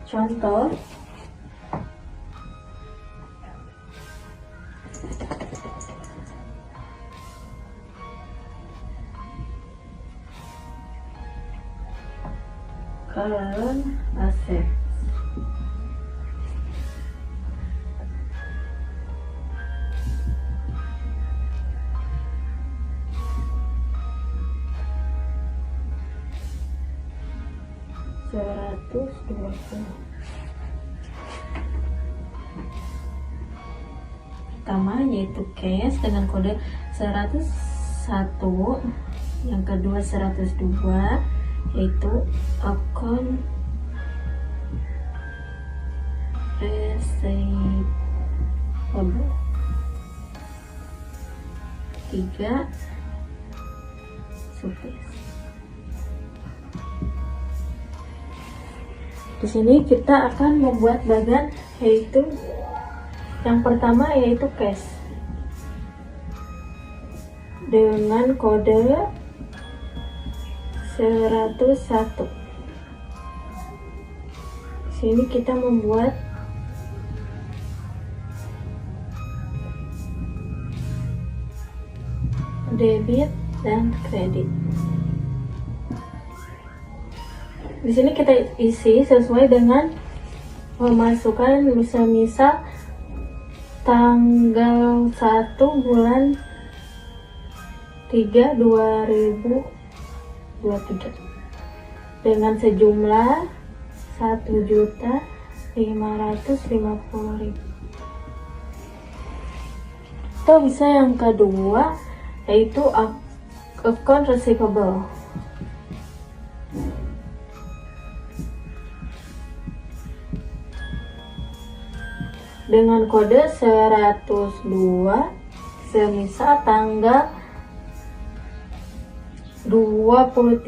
Contoh, current assets. Pertama yaitu cash dengan kode 101, yang kedua 102 yaitu account receivable, 3 surplus. Di sini kita akan membuat bagan, yaitu yang pertama yaitu cash dengan kode 101. Di sini kita membuat debit dan kredit. Di sini kita isi sesuai dengan memasukkan misal tanggal 1 bulan 3 2023 dengan sejumlah 1.550.000. Atau bisa yang kedua yaitu account receivable dengan kode 102 semisal tanggal 23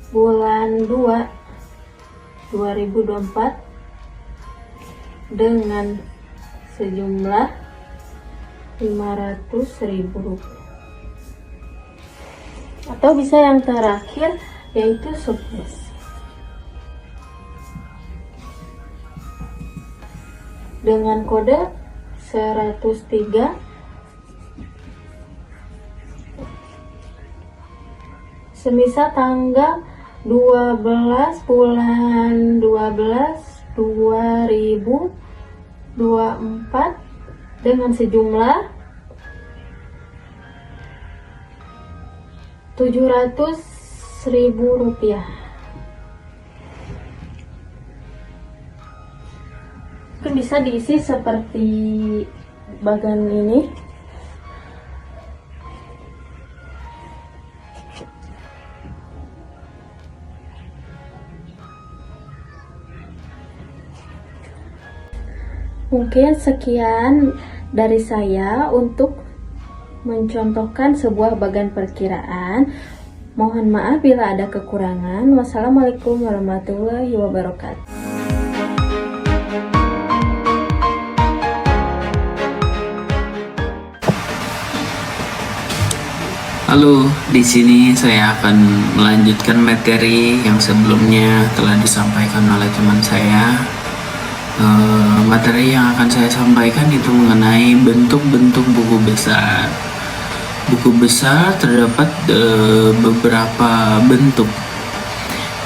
bulan 2 2024 dengan sejumlah 500.000 rupiah. Atau bisa yang terakhir yaitu surplus dengan kode 103 semisal tanggal 12 bulan 12 2024 dengan sejumlah 700.000 rupiah. Mungkin bisa diisi seperti bagan ini. Mungkin sekian dari saya untuk mencontohkan sebuah bagan perkiraan. Mohon maaf bila ada kekurangan. Wassalamualaikum warahmatullahi wabarakatuh. Halo, di sini saya akan melanjutkan materi yang sebelumnya telah disampaikan oleh teman saya. Materi yang akan saya sampaikan itu mengenai bentuk-bentuk buku besar. Buku besar terdapat beberapa bentuk,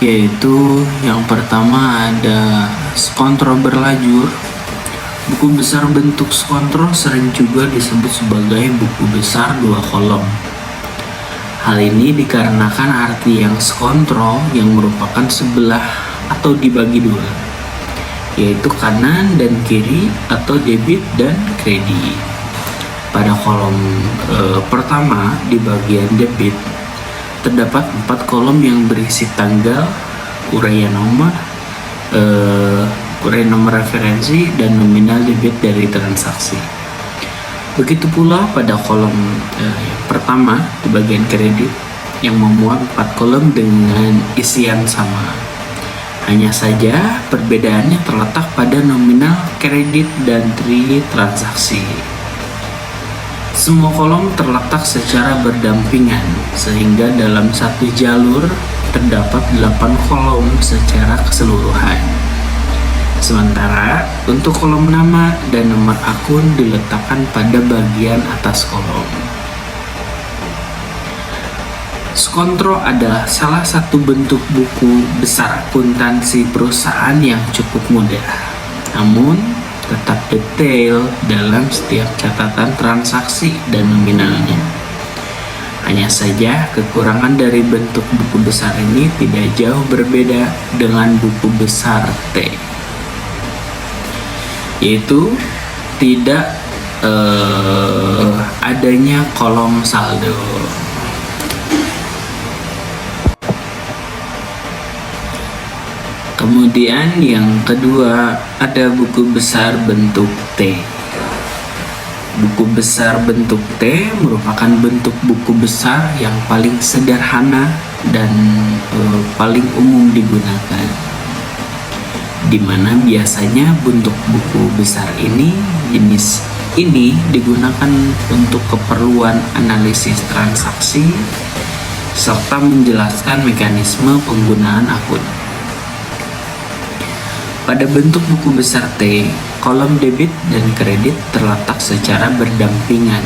yaitu yang pertama ada skontro berlajur. Buku besar bentuk skontro sering juga disebut sebagai buku besar 2 kolom. Hal ini dikarenakan arti yang skontro yang merupakan sebelah atau dibagi 2, yaitu kanan dan kiri atau debit dan kredit. Pada kolom pertama di bagian debit terdapat 4 kolom yang berisi tanggal, uraian nomor referensi, dan nominal debit dari transaksi. Begitu pula pada kolom pertama di bagian kredit yang memuat 4 kolom dengan isi yang sama. Hanya saja perbedaannya terletak pada nominal kredit dan transaksi. Semua kolom terletak secara berdampingan sehingga dalam satu jalur terdapat 8 kolom secara keseluruhan. Sementara untuk kolom nama dan nomor akun diletakkan pada bagian atas kolom. Skontro adalah salah satu bentuk buku besar akuntansi perusahaan yang cukup mudah, namun tetap detail dalam setiap catatan transaksi dan nominalnya. Hanya saja kekurangan dari bentuk buku besar ini tidak jauh berbeda dengan buku besar T, yaitu tidak adanya kolom saldo. Kemudian yang kedua ada buku besar bentuk T. Buku besar bentuk T merupakan bentuk buku besar yang paling sederhana dan paling umum digunakan, di mana biasanya bentuk buku besar jenis ini digunakan untuk keperluan analisis transaksi serta menjelaskan mekanisme penggunaan akun. Pada bentuk buku besar T, kolom debit dan kredit terletak secara berdampingan.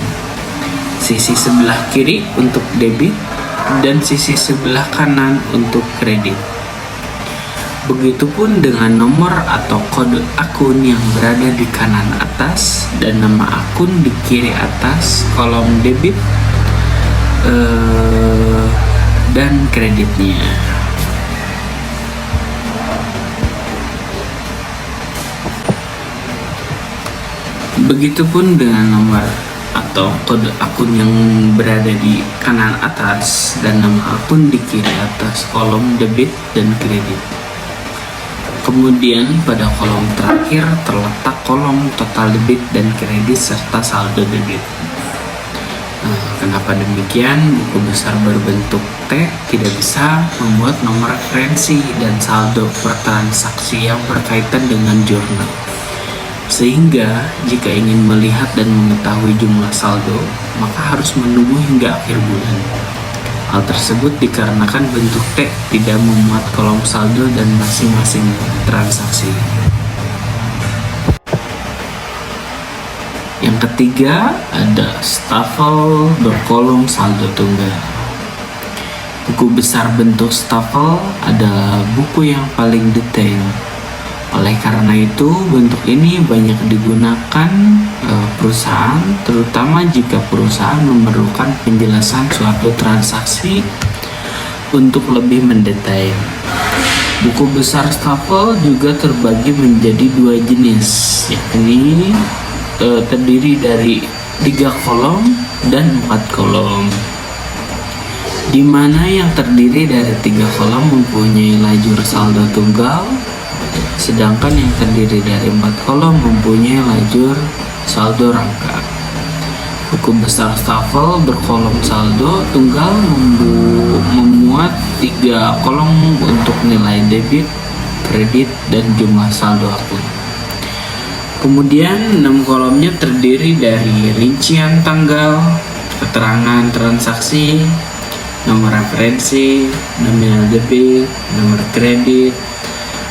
Sisi sebelah kiri untuk debit dan sisi sebelah kanan untuk kredit. Begitupun dengan nomor atau kode akun yang berada di kanan atas dan nama akun di kiri atas kolom debit dan kreditnya. Begitupun dengan nomor atau kode akun yang berada di kanan atas dan nama akun di kiri atas kolom debit dan kredit. Kemudian pada kolom terakhir terletak kolom total debit dan kredit serta saldo debit. Kenapa demikian? Buku besar berbentuk T tidak bisa membuat nomor referensi dan saldo per transaksi yang berkaitan dengan jurnal. Sehingga jika ingin melihat dan mengetahui jumlah saldo, maka harus menunggu hingga akhir bulan. Hal tersebut dikarenakan bentuk T tidak memuat kolom saldo dan masing-masing transaksi. Yang ketiga ada stafel berkolom saldo tunggal. Buku besar bentuk stafel adalah buku yang paling detail. Oleh karena itu, bentuk ini banyak digunakan perusahaan, terutama jika perusahaan memerlukan penjelasan suatu transaksi untuk lebih mendetail. Buku besar stafel juga terbagi menjadi 2 jenis, yakni terdiri dari 3 kolom dan 4 kolom. Di mana yang terdiri dari 3 kolom mempunyai lajur saldo tunggal, sedangkan yang terdiri dari 4 kolom mempunyai lajur saldo rangka. Buku besar stafel berkolom saldo tunggal memuat 3 kolom untuk nilai debit, kredit, dan jumlah saldo akun. Kemudian 6 kolomnya terdiri dari rincian tanggal, keterangan transaksi, nomor referensi, nominal debit, nomor kredit,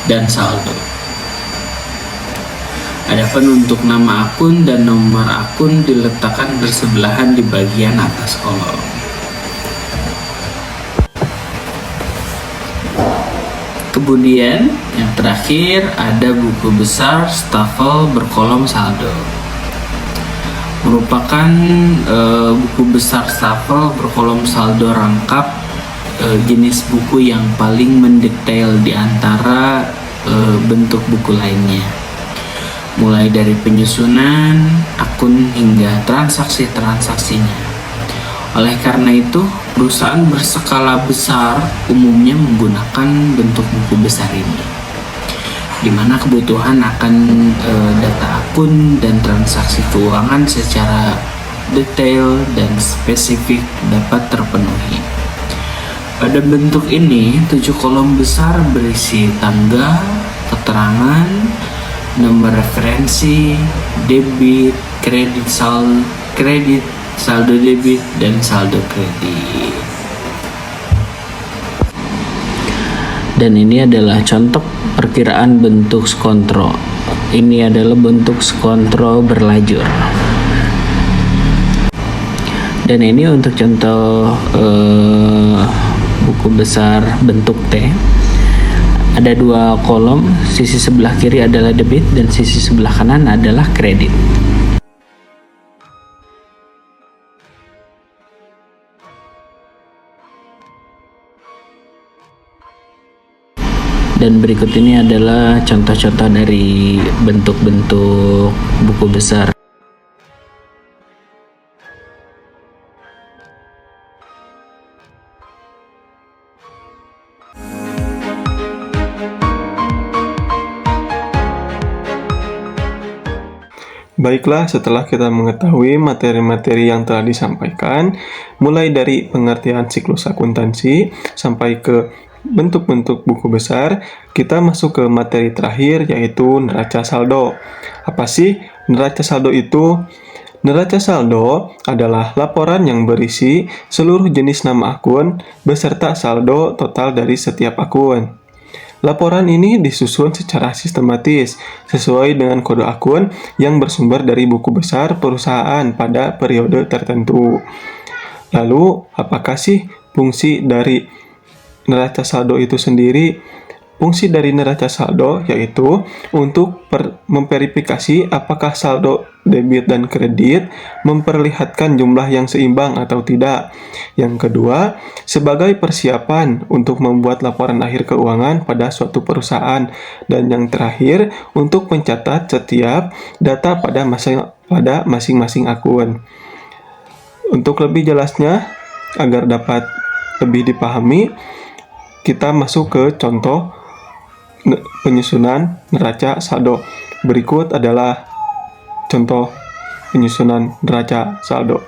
dan saldo. Adapun untuk nama akun dan nomor akun diletakkan bersebelahan di bagian atas kolom. Kemudian yang terakhir ada buku besar stafel berkolom saldo. Merupakan buku besar stafel berkolom saldo rangkap, jenis buku yang paling mendetail di antara bentuk buku lainnya. mulai dari penyusunan akun hingga transaksi-transaksinya. Oleh karena itu, perusahaan berskala besar umumnya menggunakan bentuk buku besar ini, di mana kebutuhan akan data akun dan transaksi keuangan secara detail dan spesifik dapat terpenuhi. Pada bentuk ini, 7 kolom besar berisi tanggal, keterangan, nomor referensi, debit, kredit, saldo debit, dan saldo kredit. Dan ini adalah contoh perkiraan bentuk skontro. Ini adalah bentuk skontro berlajur. Dan ini untuk contoh buku besar bentuk T. Ada 2 kolom, sisi sebelah kiri adalah debit dan sisi sebelah kanan adalah kredit. Dan berikut ini adalah contoh-contoh dari bentuk-bentuk buku besar. Baiklah, setelah kita mengetahui materi-materi yang telah disampaikan, mulai dari pengertian siklus akuntansi sampai ke bentuk-bentuk buku besar, kita masuk ke materi terakhir, yaitu neraca saldo. Apa sih neraca saldo itu? Neraca saldo adalah laporan yang berisi seluruh jenis nama akun beserta saldo total dari setiap akun. Laporan ini disusun secara sistematis sesuai dengan kode akun yang bersumber dari buku besar perusahaan pada periode tertentu. Lalu, apakah sih fungsi dari neraca saldo itu sendiri? Fungsi dari neraca saldo yaitu untuk memverifikasi apakah saldo debit dan kredit memperlihatkan jumlah yang seimbang atau tidak. Yang kedua, sebagai persiapan untuk membuat laporan akhir keuangan pada suatu perusahaan. Dan yang terakhir, untuk mencatat setiap data pada masing-masing akun. Untuk lebih jelasnya, agar dapat lebih dipahami, kita masuk ke contoh penyusunan neraca saldo. Berikut adalah contoh penyusunan neraca saldo.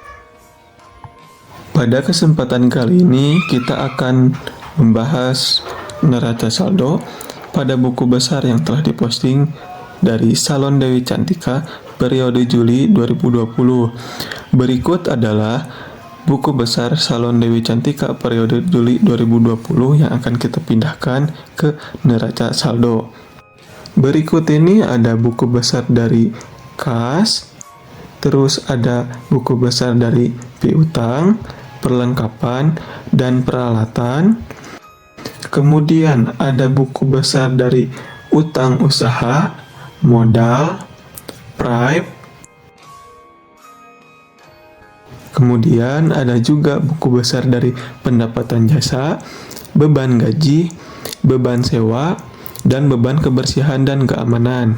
Pada kesempatan kali ini kita akan membahas neraca saldo pada buku besar yang telah diposting dari Salon Dewi Cantika periode Juli 2020. Berikut adalah buku besar Salon Dewi Cantika periode Juli 2020 yang akan kita pindahkan ke neraca saldo. Berikut ini ada buku besar dari kas, terus ada buku besar dari piutang, perlengkapan, dan peralatan. Kemudian ada buku besar dari utang usaha, modal, prime. Kemudian ada juga buku besar dari pendapatan jasa, beban gaji, beban sewa, dan beban kebersihan dan keamanan.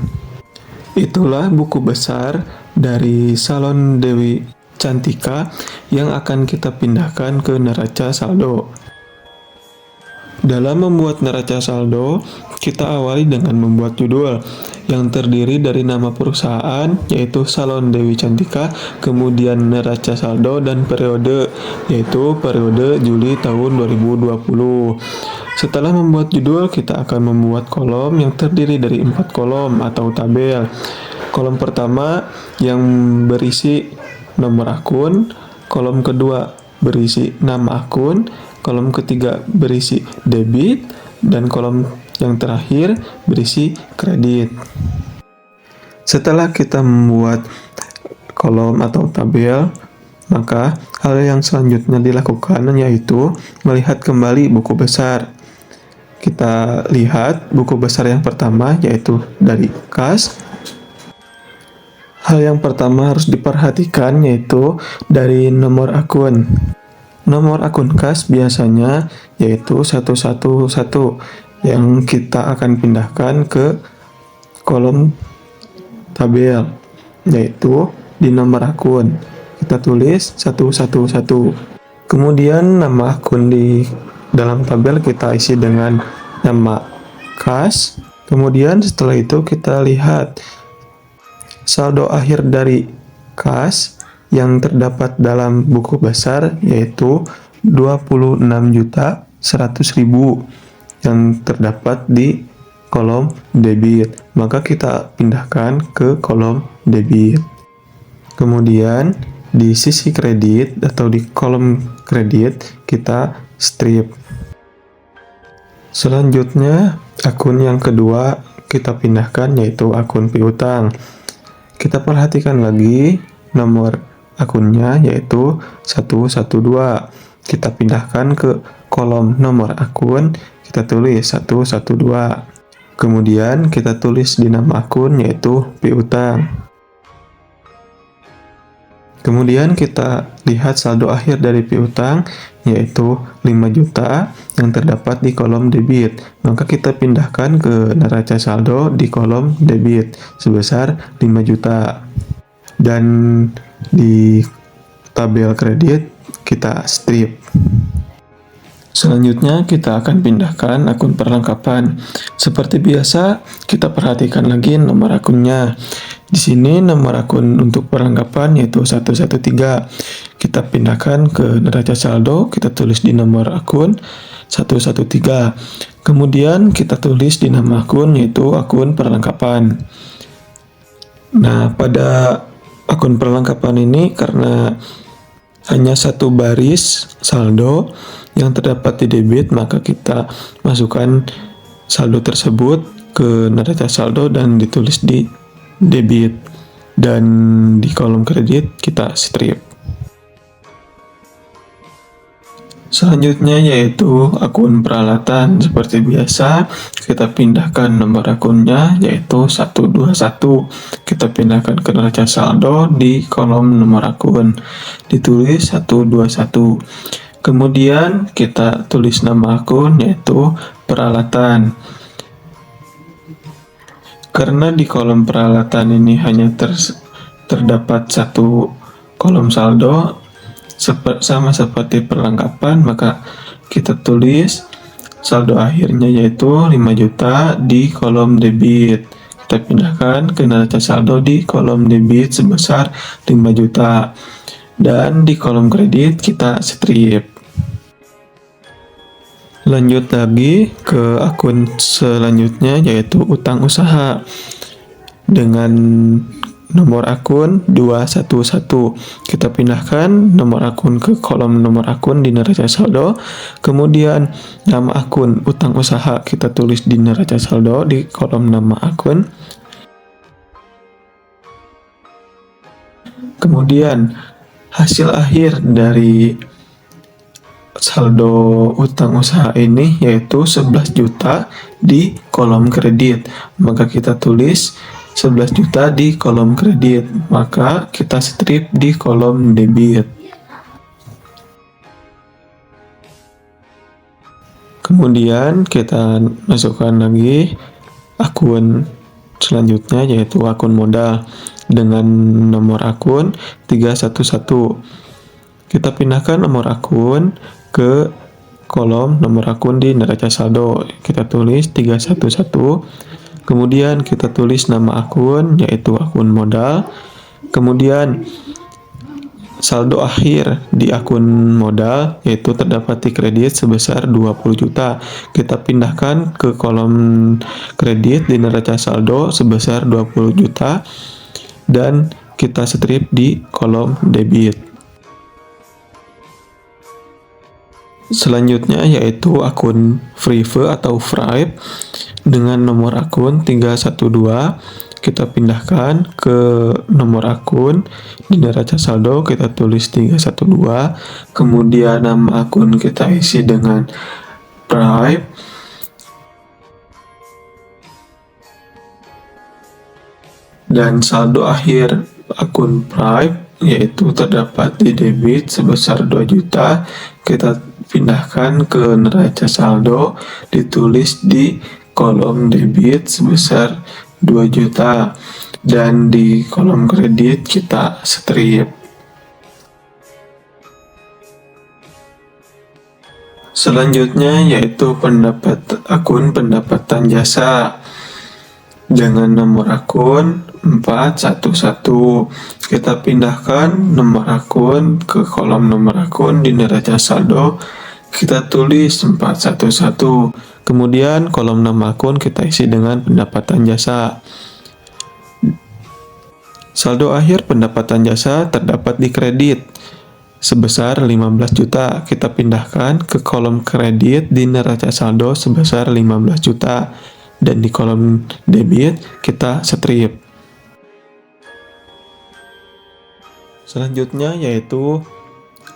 Itulah buku besar dari Salon Dewi Cantika yang akan kita pindahkan ke neraca saldo. Dalam membuat neraca saldo, kita awali dengan membuat judul yang terdiri dari nama perusahaan, yaitu Salon Dewi Cantika, kemudian neraca saldo, dan periode, yaitu periode Juli tahun 2020. Setelah membuat judul, kita akan membuat kolom yang terdiri dari 4 kolom atau tabel. Kolom pertama yang berisi nomor akun, kolom kedua berisi nama akun, kolom ketiga berisi debit, dan kolom yang terakhir berisi kredit. Setelah kita membuat kolom atau tabel, maka hal yang selanjutnya dilakukan yaitu melihat kembali buku besar. Kita lihat buku besar yang pertama yaitu dari kas. Hal yang pertama harus diperhatikan yaitu dari nomor akun. Nomor akun kas biasanya yaitu 111 yang kita akan pindahkan ke kolom tabel, yaitu di nomor akun. Kita tulis 111. Kemudian nama akun di dalam tabel kita isi dengan nama kas. Kemudian setelah itu kita lihat saldo akhir dari kas yang terdapat dalam buku besar, yaitu 26.100.000 yang terdapat di kolom debit. Maka kita pindahkan ke kolom debit. Kemudian di sisi kredit atau di kolom kredit kita strip. Selanjutnya akun yang kedua kita pindahkan, yaitu akun piutang. Kita perhatikan lagi nomor akunnya, yaitu 112. Kita pindahkan ke kolom nomor akun, kita tulis 112. Kemudian kita tulis di nama akun, yaitu piutang. Kemudian kita lihat saldo akhir dari piutang, yaitu 5 juta yang terdapat di kolom debit. Maka kita pindahkan ke neraca saldo di kolom debit sebesar 5 juta. Dan di tabel kredit kita strip. Selanjutnya kita akan pindahkan akun perlengkapan. Seperti biasa, kita perhatikan lagi nomor akunnya. Di sini nomor akun untuk perlengkapan yaitu 113. Kita pindahkan ke neraca saldo, kita tulis di nomor akun 113. Kemudian kita tulis di nama akun yaitu akun perlengkapan. Nah, pada akun perlengkapan ini karena hanya satu baris saldo yang terdapat di debit, maka kita masukkan saldo tersebut ke neraca saldo dan ditulis di debit, dan di kolom kredit kita strip. Selanjutnya yaitu akun peralatan. Seperti biasa, kita pindahkan nomor akunnya yaitu 121. Kita pindahkan ke neraca saldo di kolom nomor akun, ditulis 121. Kemudian kita tulis nama akun yaitu peralatan. Karena di kolom peralatan ini hanya terdapat satu kolom saldo, sama seperti perlengkapan, maka kita tulis saldo akhirnya yaitu 5 juta di kolom debit. Kita pindahkan ke neraca saldo di kolom debit sebesar 5 juta. Dan di kolom kredit kita strip. Lanjut lagi ke akun selanjutnya yaitu utang usaha dengan nomor akun 211. Kita pindahkan nomor akun ke kolom nomor akun di neraca saldo. Kemudian nama akun utang usaha kita tulis di neraca saldo di kolom nama akun. Kemudian hasil akhir dari saldo utang usaha ini yaitu 11 juta di kolom kredit. Maka kita tulis 11 juta di kolom kredit, maka kita strip di kolom debit. Kemudian kita masukkan lagi akun selanjutnya yaitu akun modal dengan nomor akun 311. Kita pindahkan nomor akun ke kolom nomor akun di neraca saldo. Kita tulis 311. Kemudian kita tulis nama akun yaitu akun modal. Kemudian saldo akhir di akun modal yaitu terdapat di kredit sebesar 20 juta. Kita pindahkan ke kolom kredit di neraca saldo sebesar 20 juta dan kita strip di kolom debit. Selanjutnya yaitu akun Frive atau Frive dengan nomor akun 312. Kita pindahkan ke nomor akun di neraca saldo, kita tulis 312. Kemudian nama akun kita isi dengan Frive. Dan saldo akhir akun Frive yaitu terdapat di debit sebesar 2 juta. Kita pindahkan ke neraca saldo, ditulis di kolom debit sebesar 2 juta. dan di kolom kredit kita strip. Selanjutnya yaitu akun pendapatan jasa dengan nomor akun 411. Kita pindahkan nomor akun ke kolom nomor akun di neraca saldo, kita tulis 411. Kemudian kolom nama akun kita isi dengan pendapatan jasa. Saldo akhir pendapatan jasa terdapat di kredit sebesar 15 juta. Kita pindahkan ke kolom kredit di neraca saldo sebesar 15 juta. Dan di kolom debit kita strip. Selanjutnya yaitu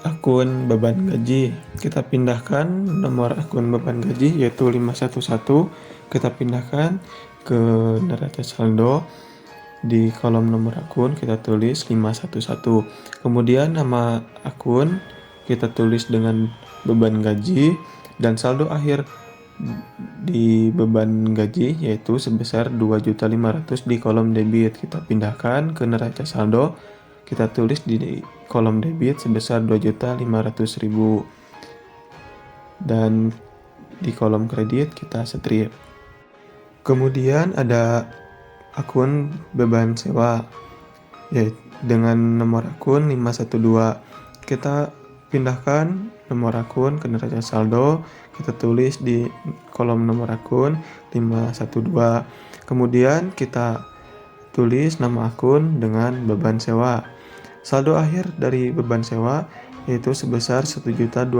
akun beban gaji. Kita pindahkan nomor akun beban gaji yaitu 511. Kita pindahkan ke neraca saldo. Di kolom nomor akun kita tulis 511. Kemudian nama akun kita tulis dengan beban gaji dan saldo akhir di beban gaji yaitu sebesar 2.500.000 di kolom debit. Kita pindahkan ke neraca saldo, kita tulis di kolom debit sebesar 2.500.000 dan di kolom kredit kita strip. Kemudian ada akun beban sewa yaitu dengan nomor akun 512. Kita pindahkan nomor akun ke neraca saldo, kita tulis di kolom nomor akun 512. Kemudian kita tulis nama akun dengan beban sewa. Saldo akhir dari beban sewa yaitu sebesar 1.200.000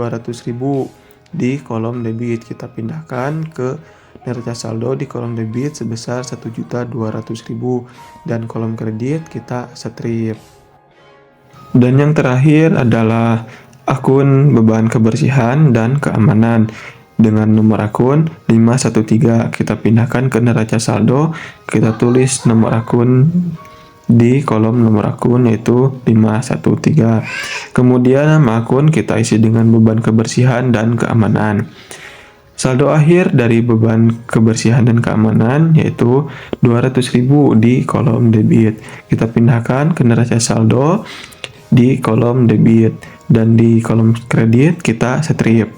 di kolom debit. Kita pindahkan ke neraca saldo di kolom debit sebesar 1.200.000 dan kolom kredit kita strip. Dan yang terakhir adalah akun beban kebersihan dan keamanan dengan nomor akun 513. Kita pindahkan ke neraca saldo, kita tulis nomor akun di kolom nomor akun yaitu 513. Kemudian nama akun kita isi dengan beban kebersihan dan keamanan. Saldo akhir dari beban kebersihan dan keamanan yaitu 200.000 di kolom debit. Kita pindahkan ke neraca saldo di kolom debit dan di kolom kredit kita strip.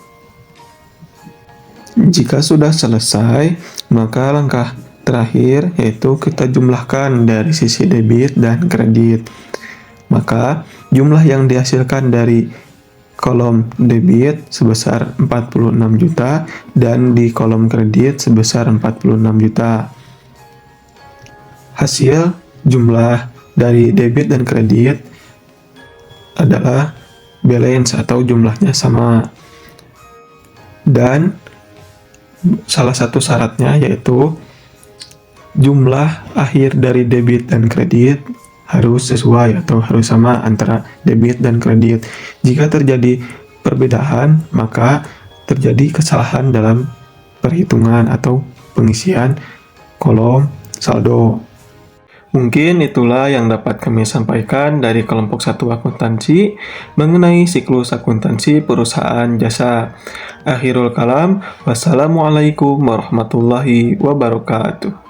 Jika sudah selesai, maka langkah terakhir yaitu kita jumlahkan dari sisi debit dan kredit. Maka jumlah yang dihasilkan dari kolom debit sebesar 46 juta dan di kolom kredit sebesar 46 juta. Hasil jumlah dari debit dan kredit adalah balance atau jumlahnya sama. Dan salah satu syaratnya yaitu jumlah akhir dari debit dan kredit harus sesuai atau harus sama antara debit dan kredit. Jika terjadi perbedaan, maka terjadi kesalahan dalam perhitungan atau pengisian kolom saldo. Mungkin itulah yang dapat kami sampaikan dari kelompok 1 akuntansi mengenai siklus akuntansi perusahaan jasa. Akhirul kalam, wassalamualaikum warahmatullahi wabarakatuh.